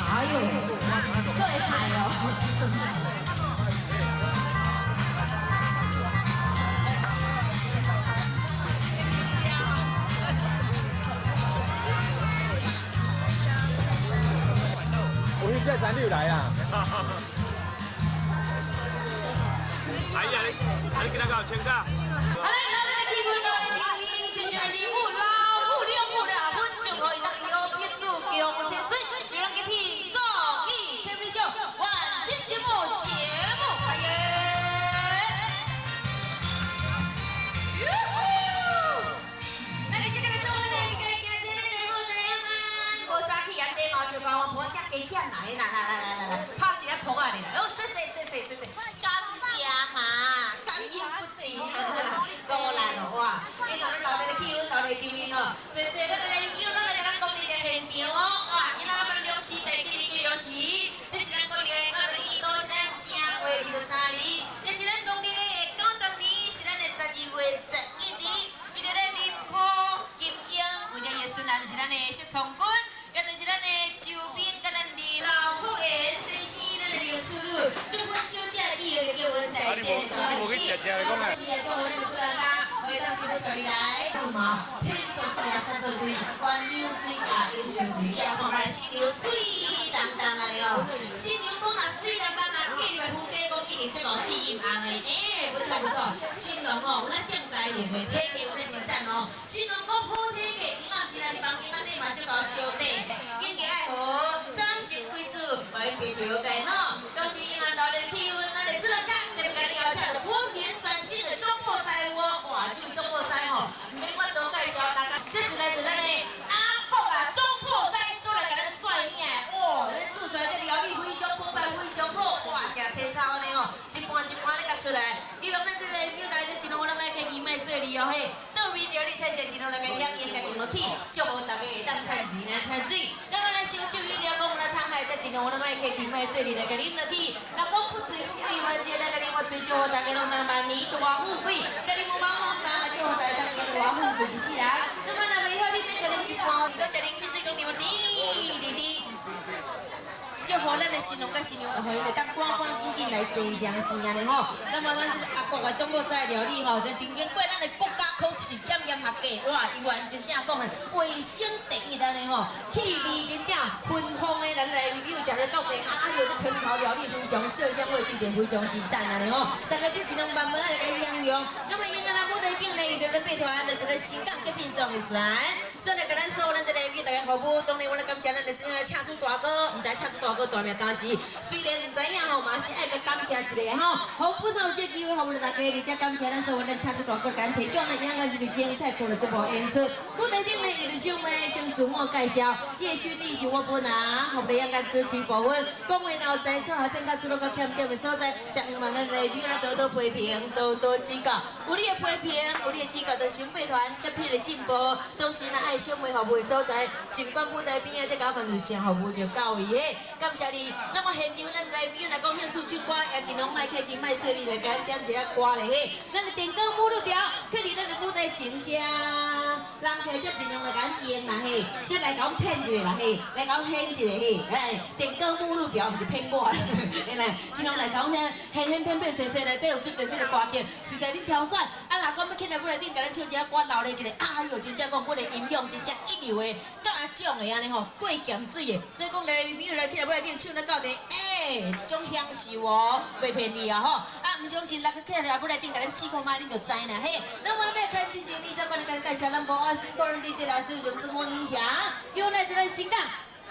哎呦，这会嗨哦！我现在咱就来啊！哎呀，你给他搞请假。好嘞，那咱来起步到的第一，天津的礼物老虎两虎了，稳重可以当有品质强千岁，别人给品综艺偏偏秀，晚间节目开演。无啥加减来，来，拍一个扑啊你，哦，谢，感谢哈，感恩不尽哈，多来咯哇，你看老在气温，老在丢面哦，谢咱的朋友，咱来咱讲你的现场哦，哇，今仔咱两时第几日2时，这是咱国历的52度，是咱正月23日，也是咱农历的90年，是咱的12月11日，伊在咱林科金英，为了叶孙男是咱的小聪君。也就是咱的周边，甲咱的老福的先生，咱的刘处女，祝阮小姐以后叫阮大爹的大儿子，是啊，祝福咱的主人家，回到幸福村里来，嘛，天作声三做对，鸳鸯水啊，英雄水，也望咱新娘水当当啊哟，新娘讲啊水当当啊，记住夫家讲一定做个甜红的，不错，新郎哦，咱正在练的体格，阮真赞哦，新郎讲好体格，今晚是咱的房间安尼嘛，做个小弟。应该爱好，掌声贵子，为别条件喏。都是因为老热气温，咱的主人家，咱家己邀请了普遍全境的中破赛哇，这中破赛吼，每晚都介绍大家，这是来自咱的阿国啊，中破赛所来给咱帅命，哇，咱做出来这个料理非常澎湃，非常好，哇，真青草呢哦，一盘咧夹出来，希望咱这个表达这一路咱卖客气卖细腻哦嘿，倒面料理菜色一路来个响应个用落去，祝福大家会当趁钱趁水。咱来烧酒饮料，讲来汤海，再尽量我来卖客气卖细腻来个啉落去。若讲不醉不贵，万节来个啉我醉，祝福大家拢当万年大富贵，甲你冇忙忙忙，祝福大家大富贵一世。那么若袂好，你再个啉一盘，再啉汽水，讲你们滴。祝福咱的新郎甲新娘，互因会当赶紧紧来生相是安尼吼。那么咱这个阿国的中国菜料理吼，就真经过咱的国家考试检验合格，哇，伊完真正讲的卫生第一安尼吼，气味真正芬芳的，咱来 review 食了到底啊，有这汤头料理非常色香味俱全，非常之赞安尼吼。大家就尽量慢慢来个享用。那么因个咱舞台顶呢，伊就咧备团的一个新港嘅品种的船，所以来甲咱所有咱这个给大家服务。当然我来感谢咱的这个车主大哥，唔知车主大哥大名，但是虽然唔知影吼，嘛是爱个感谢一下吼。好，本后这机会，好，我们大家而且感谢咱所有咱车主大哥咱提供的今个日节菜做了这部演出。舞台顶呢，伊就想要先自我介绍，叶兄弟是我本啊，后边个支持部分，讲话然后在所下增加出了个欠点的所在，希望咱来宾啊多多批评，多多指教。有你的批评，有你的指教，就新备团这批的进步。当时咱爱想为服务的所在，尽管舞台边啊这搞份就先服务就到位嘿，感谢你。那么现场咱来宾来讲演出唱歌，也尽量卖客气卖细腻来给咱点一下歌嘞嘿。咱的电光舞路条，确实咱的舞台真正人客则尽量来给咱演啦嘿，即来给阮骗一个啦嘿，来给阮演一个嘿，哎，电光舞路条毋是骗我啦，来尽量来给阮现骗找内底有出现这个歌曲，实在恁挑选。啊，若讲要起来舞台顶，甲咱唱一下歌，留咧一个，哎呦，真正讲阮的音响真正一流的，甲阿种的安尼吼，过咸水的，所以讲来朋友来起来舞台顶唱得到底，这种享受哦，袂骗你啊吼。啊，唔相信，来起来舞台顶，甲咱试看卖，恁就知啦嘿。那我要开之前，你再帮你介绍咱无啊，新个人 DJ 老师用灯光音响，由来自咱新港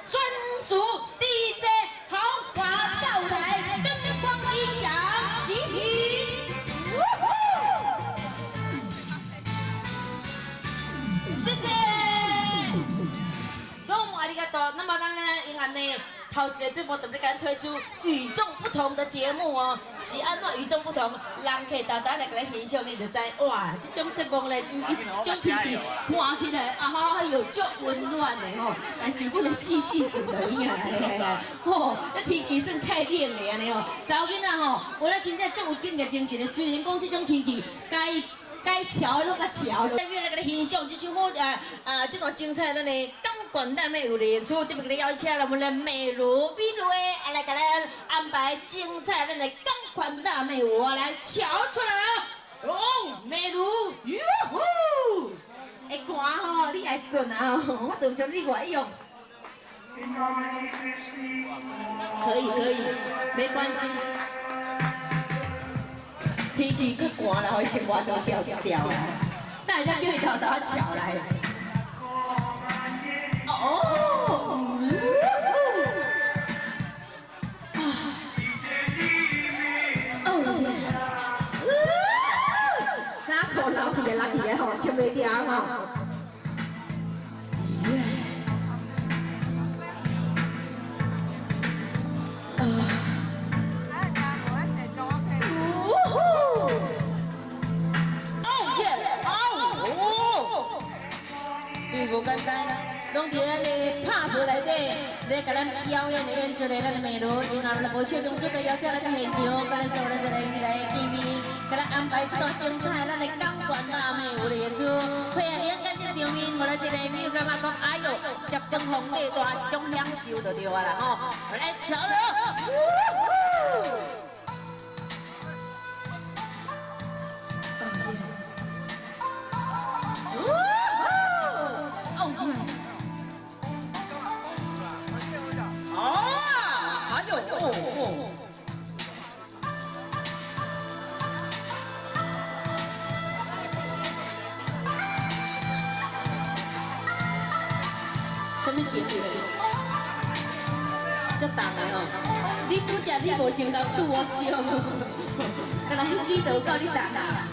专属 DJ 豪华大舞台，灯光音响集体。谢谢，どうもありがとう。那么咱呢，因为呢，头一个节目特别敢推出与众不同的节目哦，是安怎与众不同？人客大大来给咱欣赏，你就知哇，这种节目呢，尤其是这种天气，看起来啊，有足温暖的吼，但是不能细细子的影啊，吼，这天气算太冷了安尼吼，查某囡仔吼，我咧真正足有敬业精神的，虽然讲这种天气该潮的拢甲潮，代表来给咱欣赏这首好这段精彩咱的钢管辣妹有的演出，特别给咱邀请了我们的美如美如的，来给咱安排精彩咱的钢管辣妹，我来瞧出来哦，美如，哟呼，歌吼你爱准啊，我都将你外用。可以，没关系。天气搁寒了，会青蛙都跳一跳啊！大家叫伊头头桥来。哦，啥口老气的吼，唱袂掉吼。所以无简单，拢伫咱的拍婆内底，咧甲咱表演的演出的咱的美女，因后无笑中，做个邀请来个现场，甲咱所有人来见面，甲咱安排这段精彩咱的港管辣妹舞的演出。配合演甲这场面，我来这个美女感觉讲，哎呦，接风风地大一种享受就对啊啦吼，来瞧了。什么节节？这重的哦！你拄只你无成功拄我笑，原来你都到你重啊！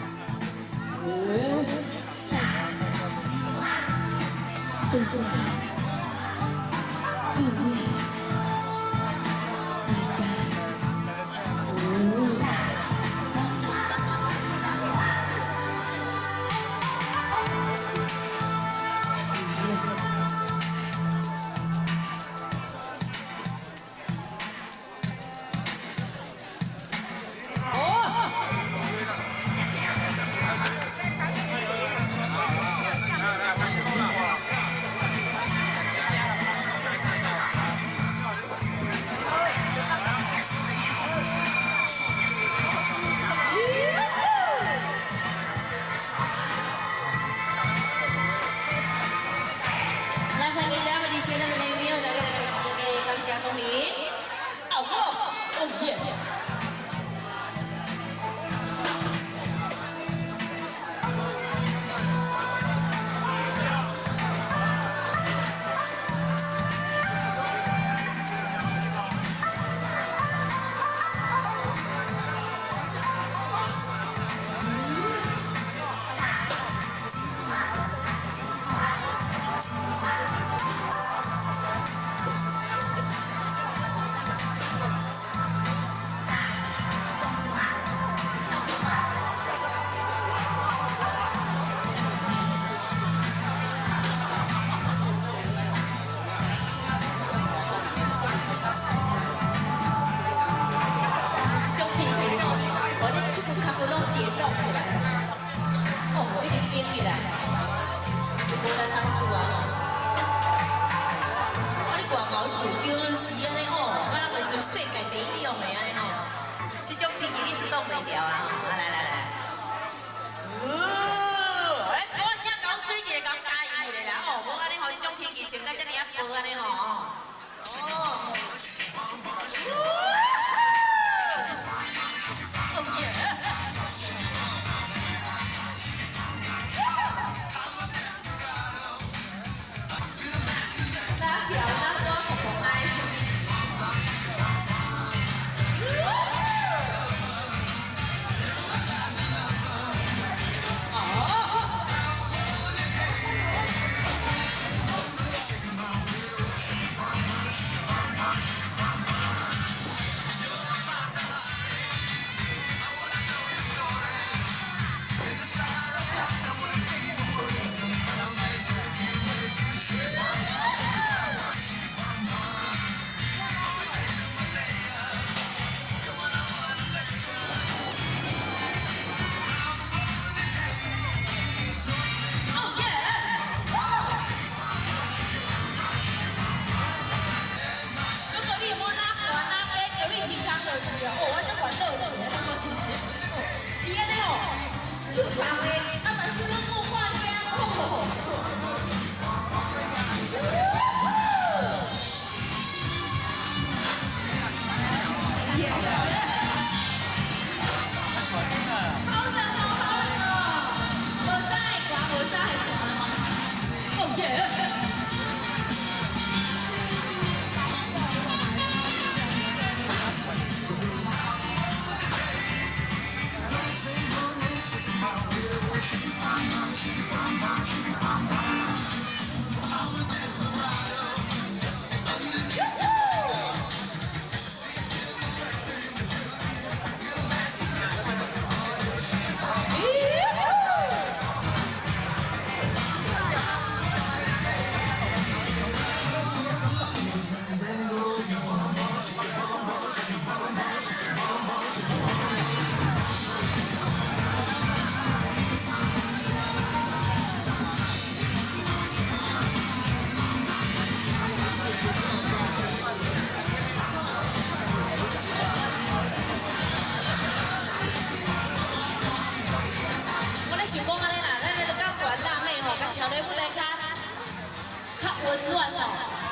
较温暖哦。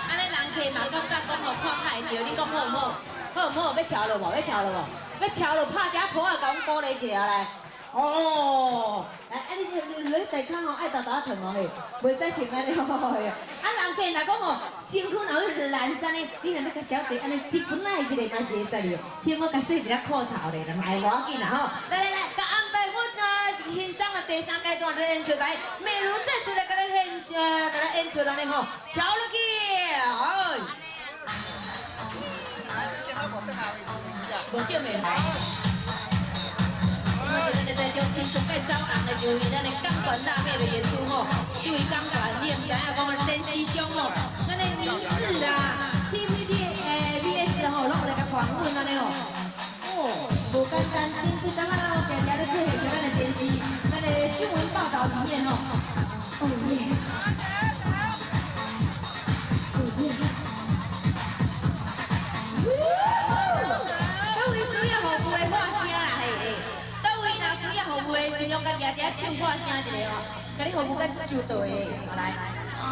安尼人客嘛感觉讲吼看太着，你讲好唔好？好唔好？要超了无？要超了无？要超了，拍只鼓啊，甲阮鼓励一下来。哦，你地骹吼爱豆豆烫哦嘿，袂使穿安尼吼嘿。啊，人客若讲吼身躯若有烂衫咧，你若要甲小弟安尼一本来一个嘛是会使哩，听我甲洗一下裤头咧，嘛会无要紧啦吼。来，甲安排阮欣赏了第三阶段的演出来，美如这次来甲咱演出安尼吼，超落去，哎。无叫袂好。咱在中青上界走红的就是咱的钢管辣妹的演出吼，因为钢管你毋知影讲电视上吼，咱的名字啦 ，TVB VS 吼，拢有来甲访问安尼吼。哦，无简单，恁这阵啊，常常咧配合着咱的电视，咱的新闻报道里面吼。哦耶！各位需要服务的喊声啦，嘿。需要服务的，尽量甲爹爹唱破声一个哦，甲你服务甲足周到的，好来。哦，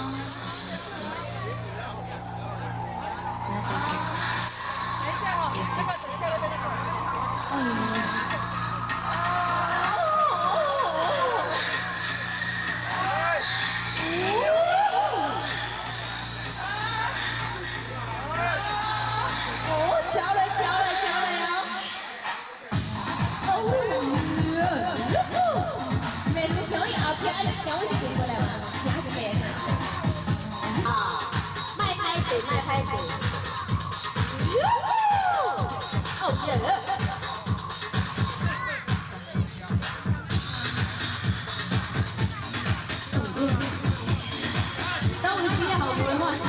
巧了哦！美女可以后边安尼调一点过来嘛，还是咩？啊，卖拍子。哦耶！等我需要好不会换衫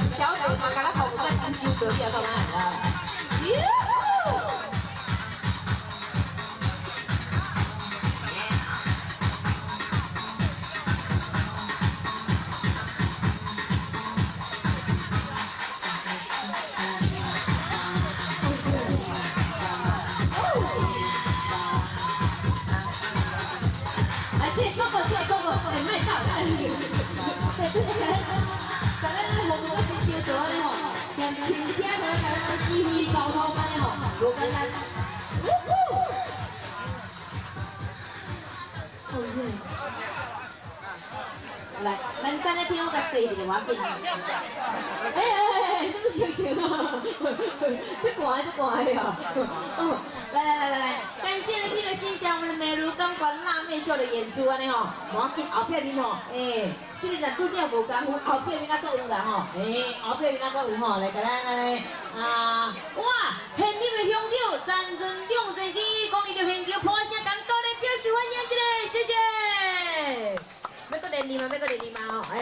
小弟嘛，甲咱服务真真周到，你也干嘛啊？这个，卖到咱服务真周到安尼吼，像停车就甲咱指挥交通安尼吼，无简单。来，咱先来听我甲洗一个我紧。这么心情啊，这寒哦。来，感谢你们欣赏我们的美如钢管辣妹秀的演出安尼吼，无要紧，后壁面吼，这个若拄了无功夫，后壁面啊阁有人吼，后壁面啊阁有吼，来甲咱哇，现场的乡长詹俊勇先生，讲你着现场拍声感鼓励表示欢迎一下，谢谢。要搁练你嘛吼，来，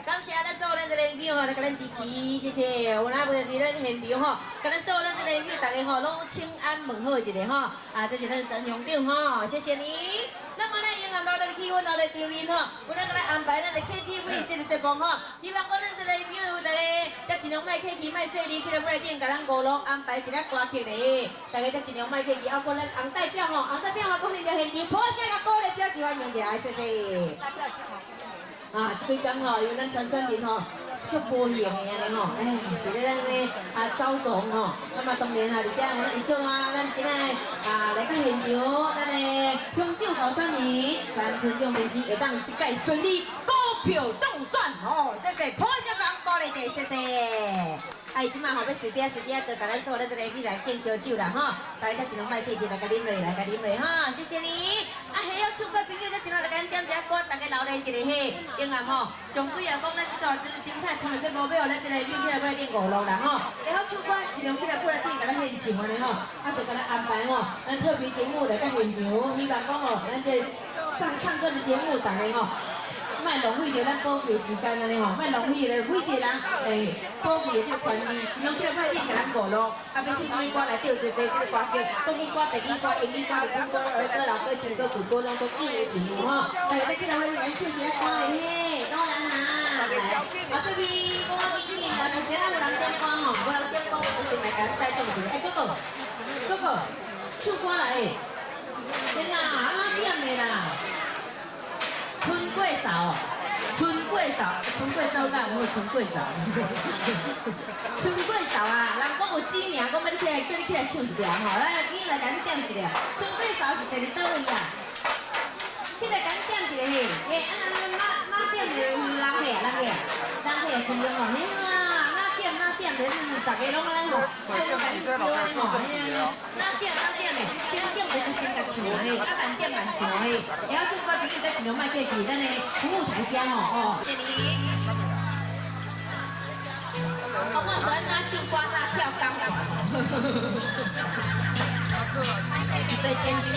感谢咱所有咱这个友吼来甲咱支持，谢谢。有哪位伫咱现场吼，甲咱所有咱这个友大家吼拢请安问好一下吼，这是咱陈乡长吼，谢谢你。那么呢，永远努力气氛，努力调音吼，我来安排咱的 KTV 这个节目吼，希望讲咱这个友大家才尽量卖客气，卖细腻，去到尾店甲咱五路安排一个歌曲咧，大家才尽量卖客气，还有咱红代表吼，讲你着现场拍声甲鼓励表示欢迎一下，谢谢。这几天吼，因为咱陈森林吼，足无闲的安尼吼，伫咧咱咧走动吼，那么当然而且咱伊种咱今仔来到现场，咱的乡长候选人詹春勇先生会当一届顺利股票当选，谢谢，拍声人鼓鼓励者，谢谢。啊，伊即摆吼要随便就甲咱所有咧这个米来敬烧酒啦吼，大家尽量卖客气来甲啉落，来甲啉落吼，谢谢你。啊，还要唱歌朋友，咱尽量来甲咱点只歌，大家留连一个嘿，永远吼，上水啊讲咱这段精彩，看到这无要咱这个练起来要练5路啦吼，会晓唱歌尽量起来过来顶甲咱现场安尼吼，啊就甲咱安排吼，咱特别节目来甲现场，希望讲吼，咱这唱歌的节目大家吼。莫浪费着咱宝贵时间安尼吼，莫浪费咧，每一个人宝贵的这个权利，尽量去来快点给咱过路。啊，要唱什么歌来对这个歌叫国语歌、台语歌、英语歌、日本歌、儿歌、老歌、新歌、古歌，拢都记得清楚吼。大家起来快点唱一个歌的嘿，当然啦。啊，这边我今年目前有人点歌吼，有人点歌，我先来甲咱带动一下。哥哥，唱歌来诶，天哪，哪点的啦？春桂嫂，春桂嫂干，我春桂嫂，春桂嫂啊！人讲有知名，讲要你起来，叫你起来唱一条吼，来，你来甲你点一条。春桂嫂是第倒位啊？起来甲你点一个嘿，啊那点的人岁啊，尽量哦，嘿啦。哪点的，大家拢安尼吼，我甲你招安尼吼，哪点的，先点就先甲唱嘿，啊慢点慢唱嘿，然后这块朋友再尽量卖客气，咱的服务台家吼，谢谢你。我们不哪唱歌哪跳钢管，是最坚定。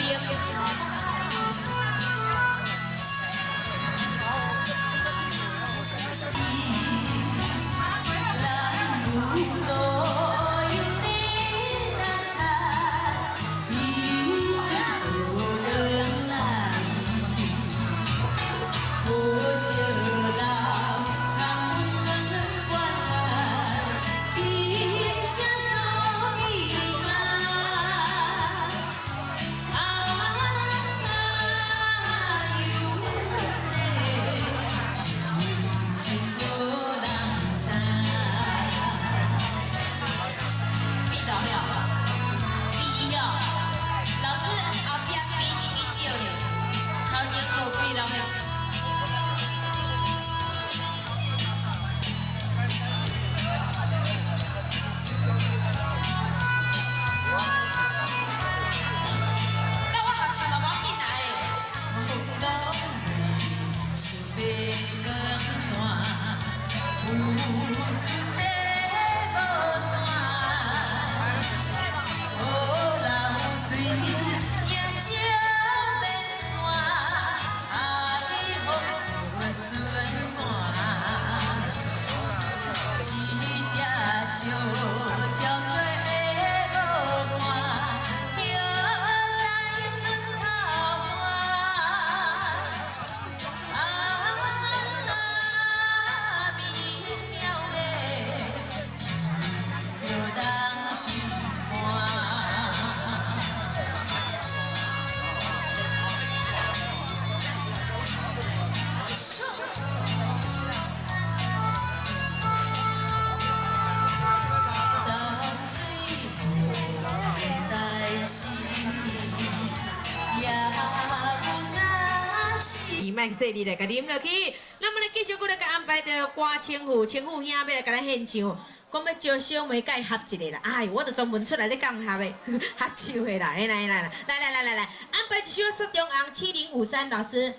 卖细你来甲啉落去，咱们来继续过来甲安排着歌清妇兄要来甲咱献唱，讲要招小妹甲伊合一个啦，哎，我著专门出来咧讲合的，合唱的啦，来，安排一首《雪中红》7053老师。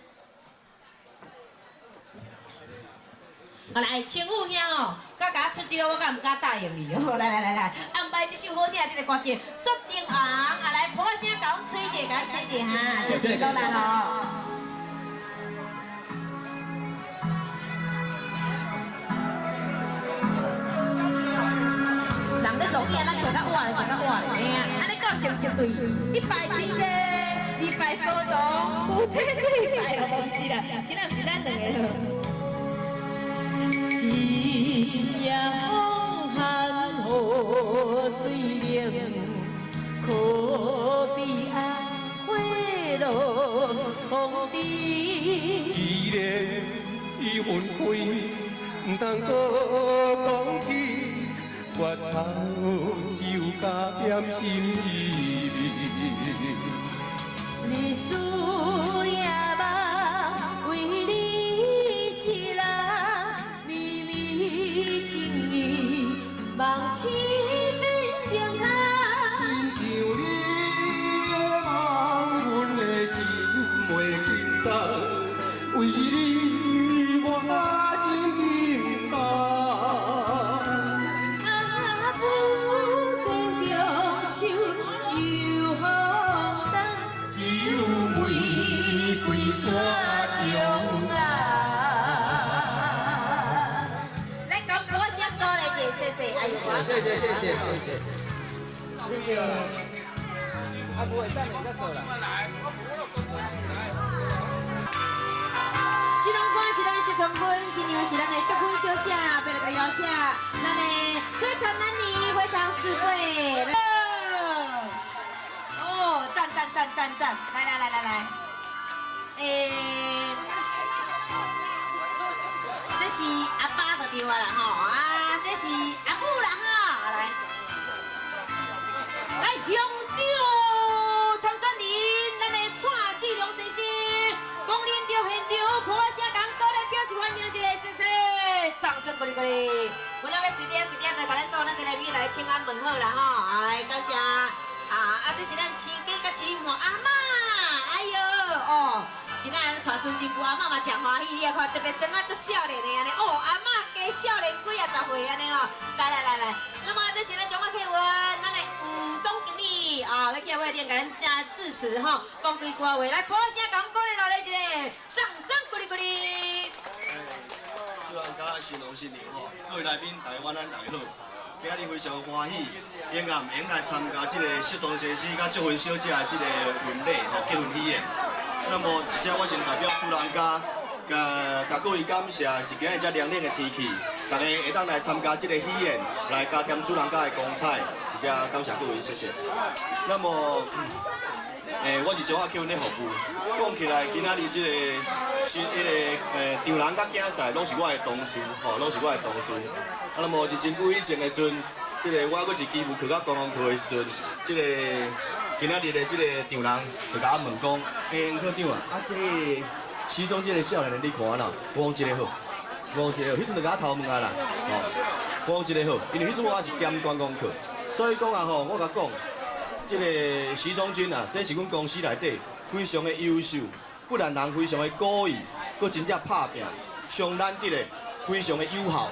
好来，清妇兄哦，甲我出这个，我敢唔敢答应你哦。来，安排这首好听的这个歌曲《雪中红》，啊来，播声甲阮吹者，甲阮吹者哈，谢谢高兰哦。人咧录影，咱做较晚，嘿啊，安尼讲是毋是对？一拜天地，二拜高堂，夫妻对拜哦，毋是啦，今仔毋是咱两个咯。天夜风寒雨水冷，可比爱花落风滴。既然已分开，唔通搁讲起。月头只有加点心意味，日思夜梦为你一人，微微一归山中啊。来，讲我先说来姐，谢谢，哎呦，谢谢。啊，不会，再你再走了。新郎官是咱新郎官，新娘是咱的结婚小姐，要来个邀请，咱的非常男女，非常四对。哦，赞！来，这是阿爸就对啊啦吼，啊，这是阿母啦吼，来，乡长参选人，咱的蔡志良先生，光临到现场，鼓声讲鼓励表示欢迎一个，谢谢，掌声鼓励。我那边随便就甲咱所有咱这个米来请安问好啦吼，哎，感谢。这是咱亲家甲亲母阿嬷，哎呦哦，今仔日带孙媳妇阿嬷嘛真欢喜，你看特别装啊足少年的安尼，哦阿嬷加少年几啊十岁安尼哦，来，那么这是咱中华客运咱的总经理要去话店甲咱致辞吼，讲几句话，来鼓声讲鼓励落来一个，掌声鼓励。祝咱家新郎新娘吼，各位来宾大家晚安，大家好。今日非常欢喜，永来参加这个适装先生甲结婚小姐的这个婚礼吼，结婚喜宴。那么，真正我先代表主人家，甲各位感谢，今日这凉冷的天气，大家会当来参加这个喜宴，来加添主人家的光彩，真正感谢各位，谢谢。那么，我是中华客运的服务，讲起来，今仔日这个场人甲竞赛，拢是我的同事，吼，拢是我的同事。那么是真久以前的阵，这个我搁是基务去到观光科的时阵，这个今仔日的这个场人就甲我问讲，科长啊，这西装这个少年的你看哪？我讲一个好，迄阵就甲我头问啊啦，我讲一个好，因为迄阵我也是兼观光科，所以讲啊吼，我甲讲，这个西装军啊，这是阮公司内底非常的优秀，不但人非常的故意，佫真正拍拼，上难得的，非常的友好。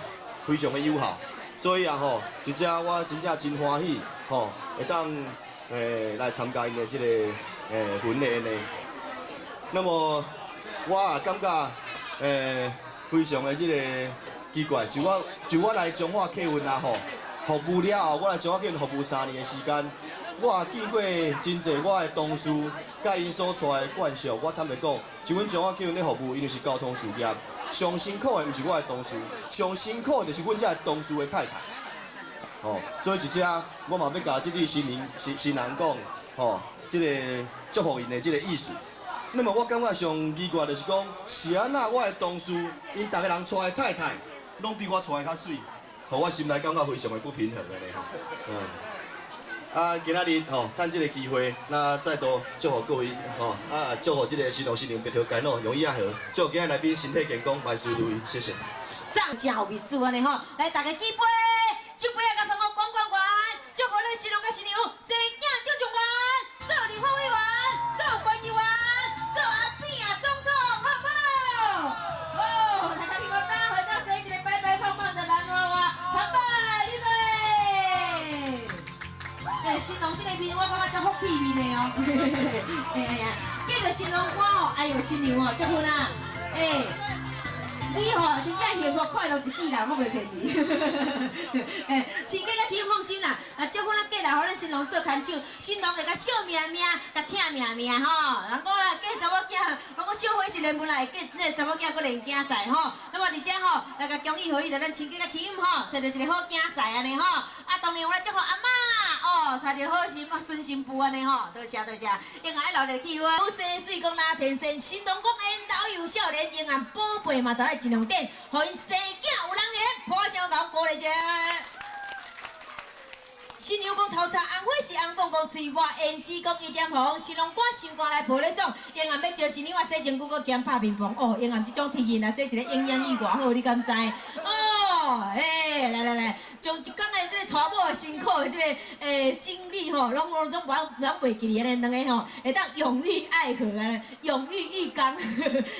所以啊吼，我真正真欢喜吼，会当来参加因的这个婚礼呢。那么我也感觉非常的这个奇怪，就我来中华客运啊吼，服务了后，我来中华客运服务3年的时间，我也见过真侪我的同事，甲因所带的惯习，我坦白讲，就阮中华客运咧服务，因为是交通事业。上辛苦的毋是我的同事，上辛苦的就是阮这同事的太太。所以一只我嘛要甲这对新人讲，这个祝福因的这个意思。那么我感觉上奇怪就是讲，是安那我的同事，因逐个人带的太太，拢比我带的较水，互我心内感觉非常的不平衡的咧今仔日趁这个机会，那再度祝福各位祝福这个新郎新娘白头偕老，永远和。祝今日来宾身体健康，万事如意，谢谢。赞真后面子安尼吼，来大家举杯，酒杯啊，甲朋友滚，祝福咱新郎甲新娘生囝中状元，做立法委员，做官议员，做阿扁啊总统，好不好？哦，大家听我打，回到生一个白白胖胖的男娃娃，拜拜，你们。新郎这个面我感觉足福气面的哦，记着新郎官哦，哎呦新娘哦，结婚啊，你吼真正幸福快乐一世人，我袂骗你。新家甲真放心啦，结婚咱过来，互咱新郎做牵手，新郎会甲笑命命，甲疼命命吼。人讲啦，嫁查某囝，人讲小伙是连本来会嫁那查某囝，搁连囝婿吼。那么而且吼，来甲恭喜贺喜，着咱亲家甲亲母吼，找着一个好囝婿安尼吼。当然我来祝福阿嬷找着好心孙媳妇安尼吼，多谢。永安留着气氛，好生水讲拉天生，新郎讲因老幼少年，永安宝贝嘛，都爱尽量点，互因生囝有人缘，破声讲鼓励者。新娘讲头插红花是红公公嘴抹，胭脂讲一点红，新郎赶新歌来抱咧爽。永安要招新娘啊，洗身躯搁兼拍面棚哦。永安这种天气啊，洗一个莺莺语偌好，你敢知？来，将一天的这个娶某的辛苦的这个经历吼，拢袂记哩，安尼两个吼会当永浴爱河啊，永浴浴缸，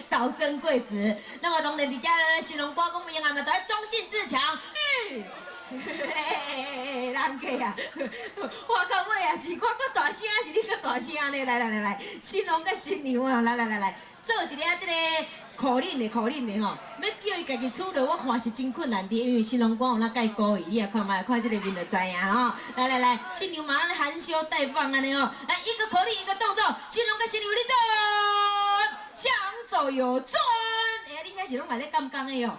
早生贵子。那么当然，伫遮新郎歌讲永安嘛，都要装进自强。人家啊，我到尾啊是我搁大声，是你搁大声呢？来，新郎甲新娘啊，来，做一个这个苦恁的吼，要叫伊家己处理，我看是真困难的，因为新郎官有那介故意，你也看嘛，看这个面就知影吼。来，新娘马上含羞带放安尼哦，来一个口令一个动作，新郎跟新娘你走，向左右转，哎呀，你应该是拢嘛咧干工的哦。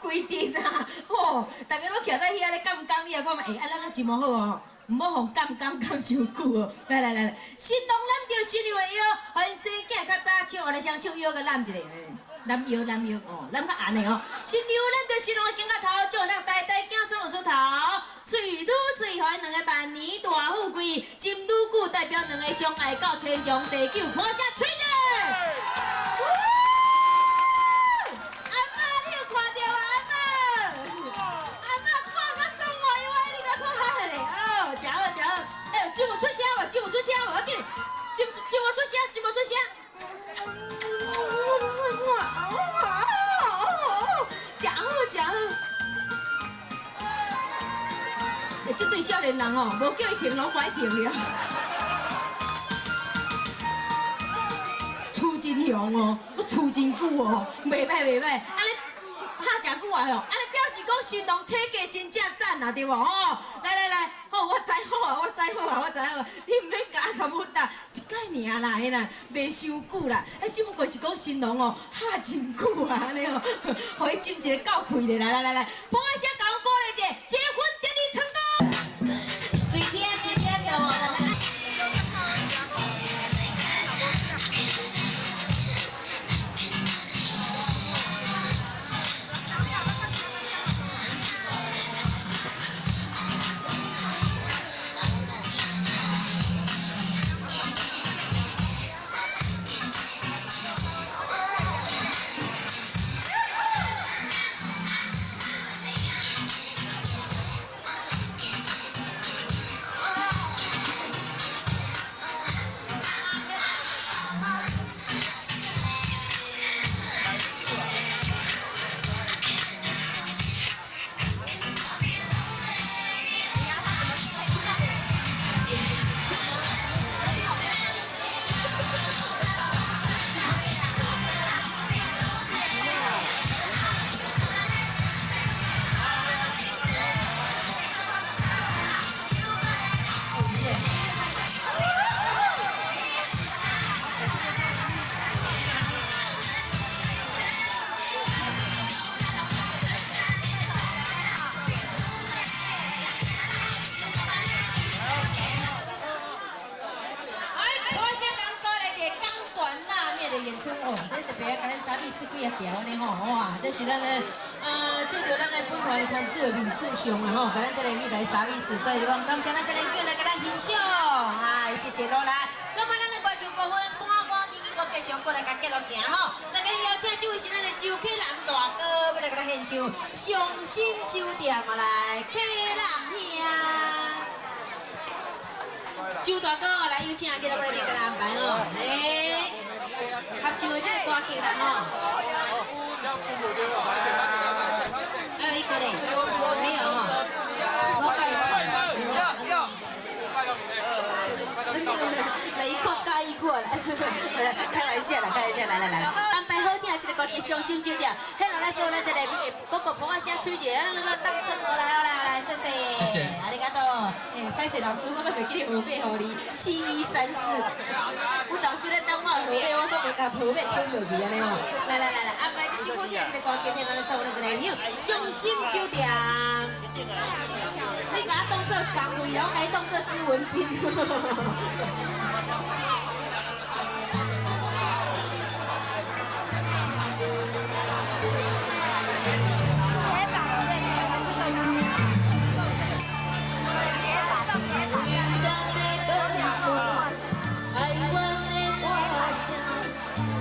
规定啊，吼，大家拢徛在遐咧干工，你也看嘛，哎，安那个真无好哦。 唔好互干伤久哦！来，新郎揽着新娘的腰，欢生囝较早唱，来双手腰个揽一个，揽腰哦，揽较暗的哦。新娘揽着新郎的颈仔头，祝咱代代囝孙出头，翠女翠花两个万年大富贵，金女久代表两个相爱到天长地久，看声吹者。阿妈，你有看到啊？阿妈看我送我一位，你甲看咧？哦，真好。哎，真无出声无，真无出声无，我紧，真无出声，真无出声。真好。哎，这对少年人哦，无叫伊停，拢快停了。厝真香哦，佮厝真久哦，袂歹，安尼哈真久啊吼，安尼表示讲新郎体格真正赞啊，对无吼？来，好，我知好，你毋免加咁复杂，一摆尔啦，嘿啦，袂伤久啦。只不过是讲新郎哦，哈真久啊，安尼哦，互伊斟一个够气的，来，捧一声，甲阮鼓励者，结婚典礼成功。随便着哦。 演出哦，这特别甲咱3米4几啊条呢吼，哇，这是咱的就着咱的本团的团子名字上啊吼，甲咱这个米来3米4，所以讲感谢咱这个叫来甲咱欣赏，哎，谢谢罗兰。那么咱的歌唱部分，赶紧过继续过来甲继续行吼，来甲你邀请这位是咱的周启南大哥，要来甲咱献唱《伤心酒店》嘛来，启南兄。 周大哥，来有请今日要来你个安排哦，哎，合唱的这个歌曲啦吼。还有一个嘞，没有哈，我介绍，没有。来一块加一块来，开玩笑啦，来，安排好听这个歌曲《伤心酒店》，迄落来说咱这个哥哥捧我声吹者，咱那个当生活来，谢谢，阿里嘎多，歹势老师，我都袂记得号码互你7134，我当时咧等我号码，我说袂甲号码吞落去安尼哦，来，安排这首好听这个歌曲，听咱来说咱这个《伤心酒店》，你把它当做岗位，然后把它当做施文斌。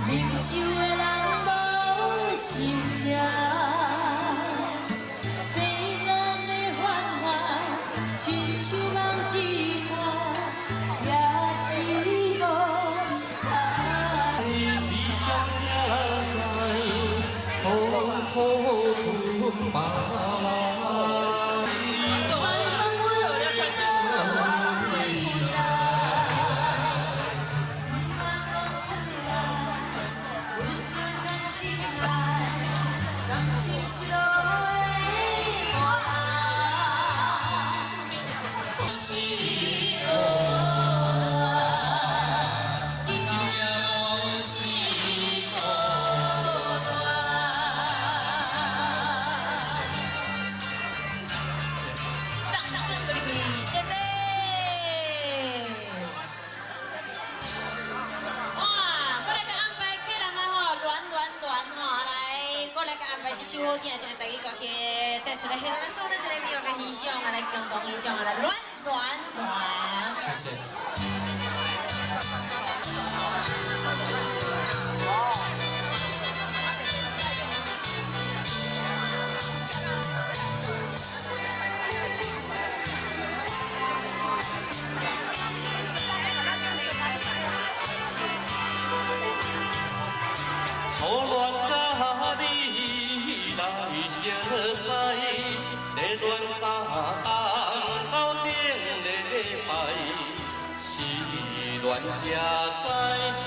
啉酒的人无心情，世间的繁华，亲像梦一款，也是无爱。你将在偷偷出发。安排这首好听，这个大家歌曲，再次来献咱所有这个美乐的欣赏，来共同欣赏，来乱乱乱。谢谢。 初恋甲你来相识，热恋三冬到顶礼拜，失恋才知心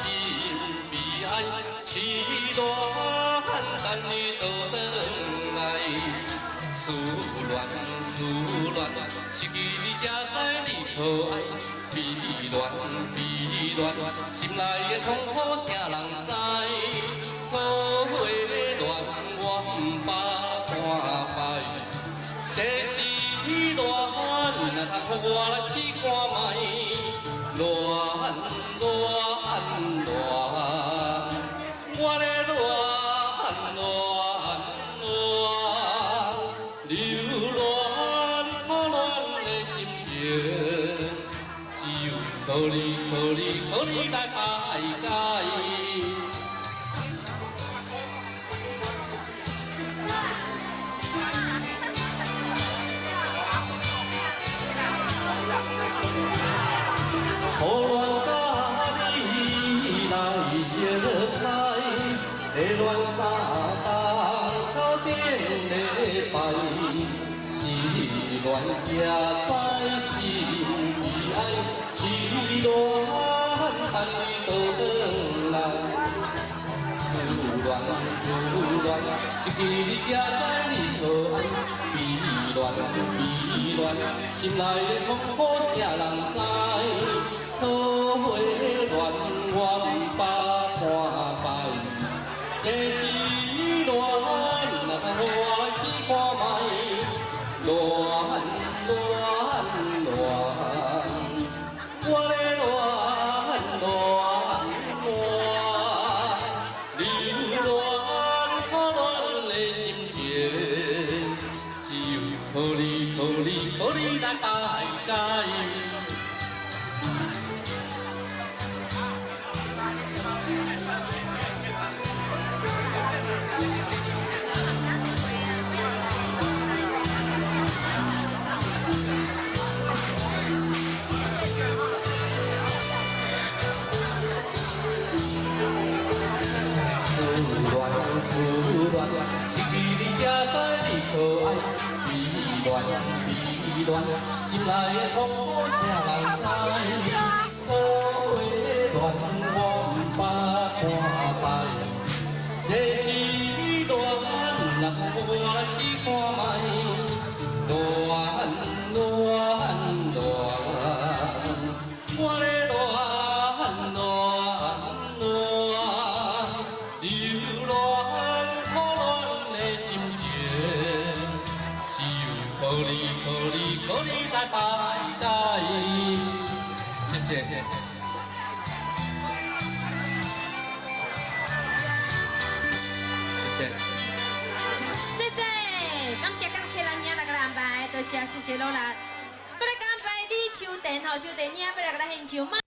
悲哀，痴恋等你倒转来，思恋失去你才知你可爱，悲恋心内的痛苦啥人知？ 桃花乱，我不看摆。世事乱，若通我来试看卖。乱，我咧乱，流乱可恋的心情，只有靠你来排解。 初恋甲你来相识，热恋三冬到顶礼拜，失恋才知心悲哀，痴恋等你倒转来，思恋失去你才知你可爱，悲恋心内的痛苦啥人知？ 桃花乱，我不看摆。世事乱，若通我来试看卖。乱，我咧乱，流乱可恋的心情，只有靠你来排解。 思恋，失去你才知你可爱，悲恋，心内的痛苦啥人知？桃花乱，我不看摆，世事乱，若通我来试看卖。我咧乱。 流乱可恋的心情，只有靠你来排解。谢谢。谢谢，感谢咱客人兄来个安排，多谢谢罗兰。过来安排李秋田后秋田兄要来给咱献唱《马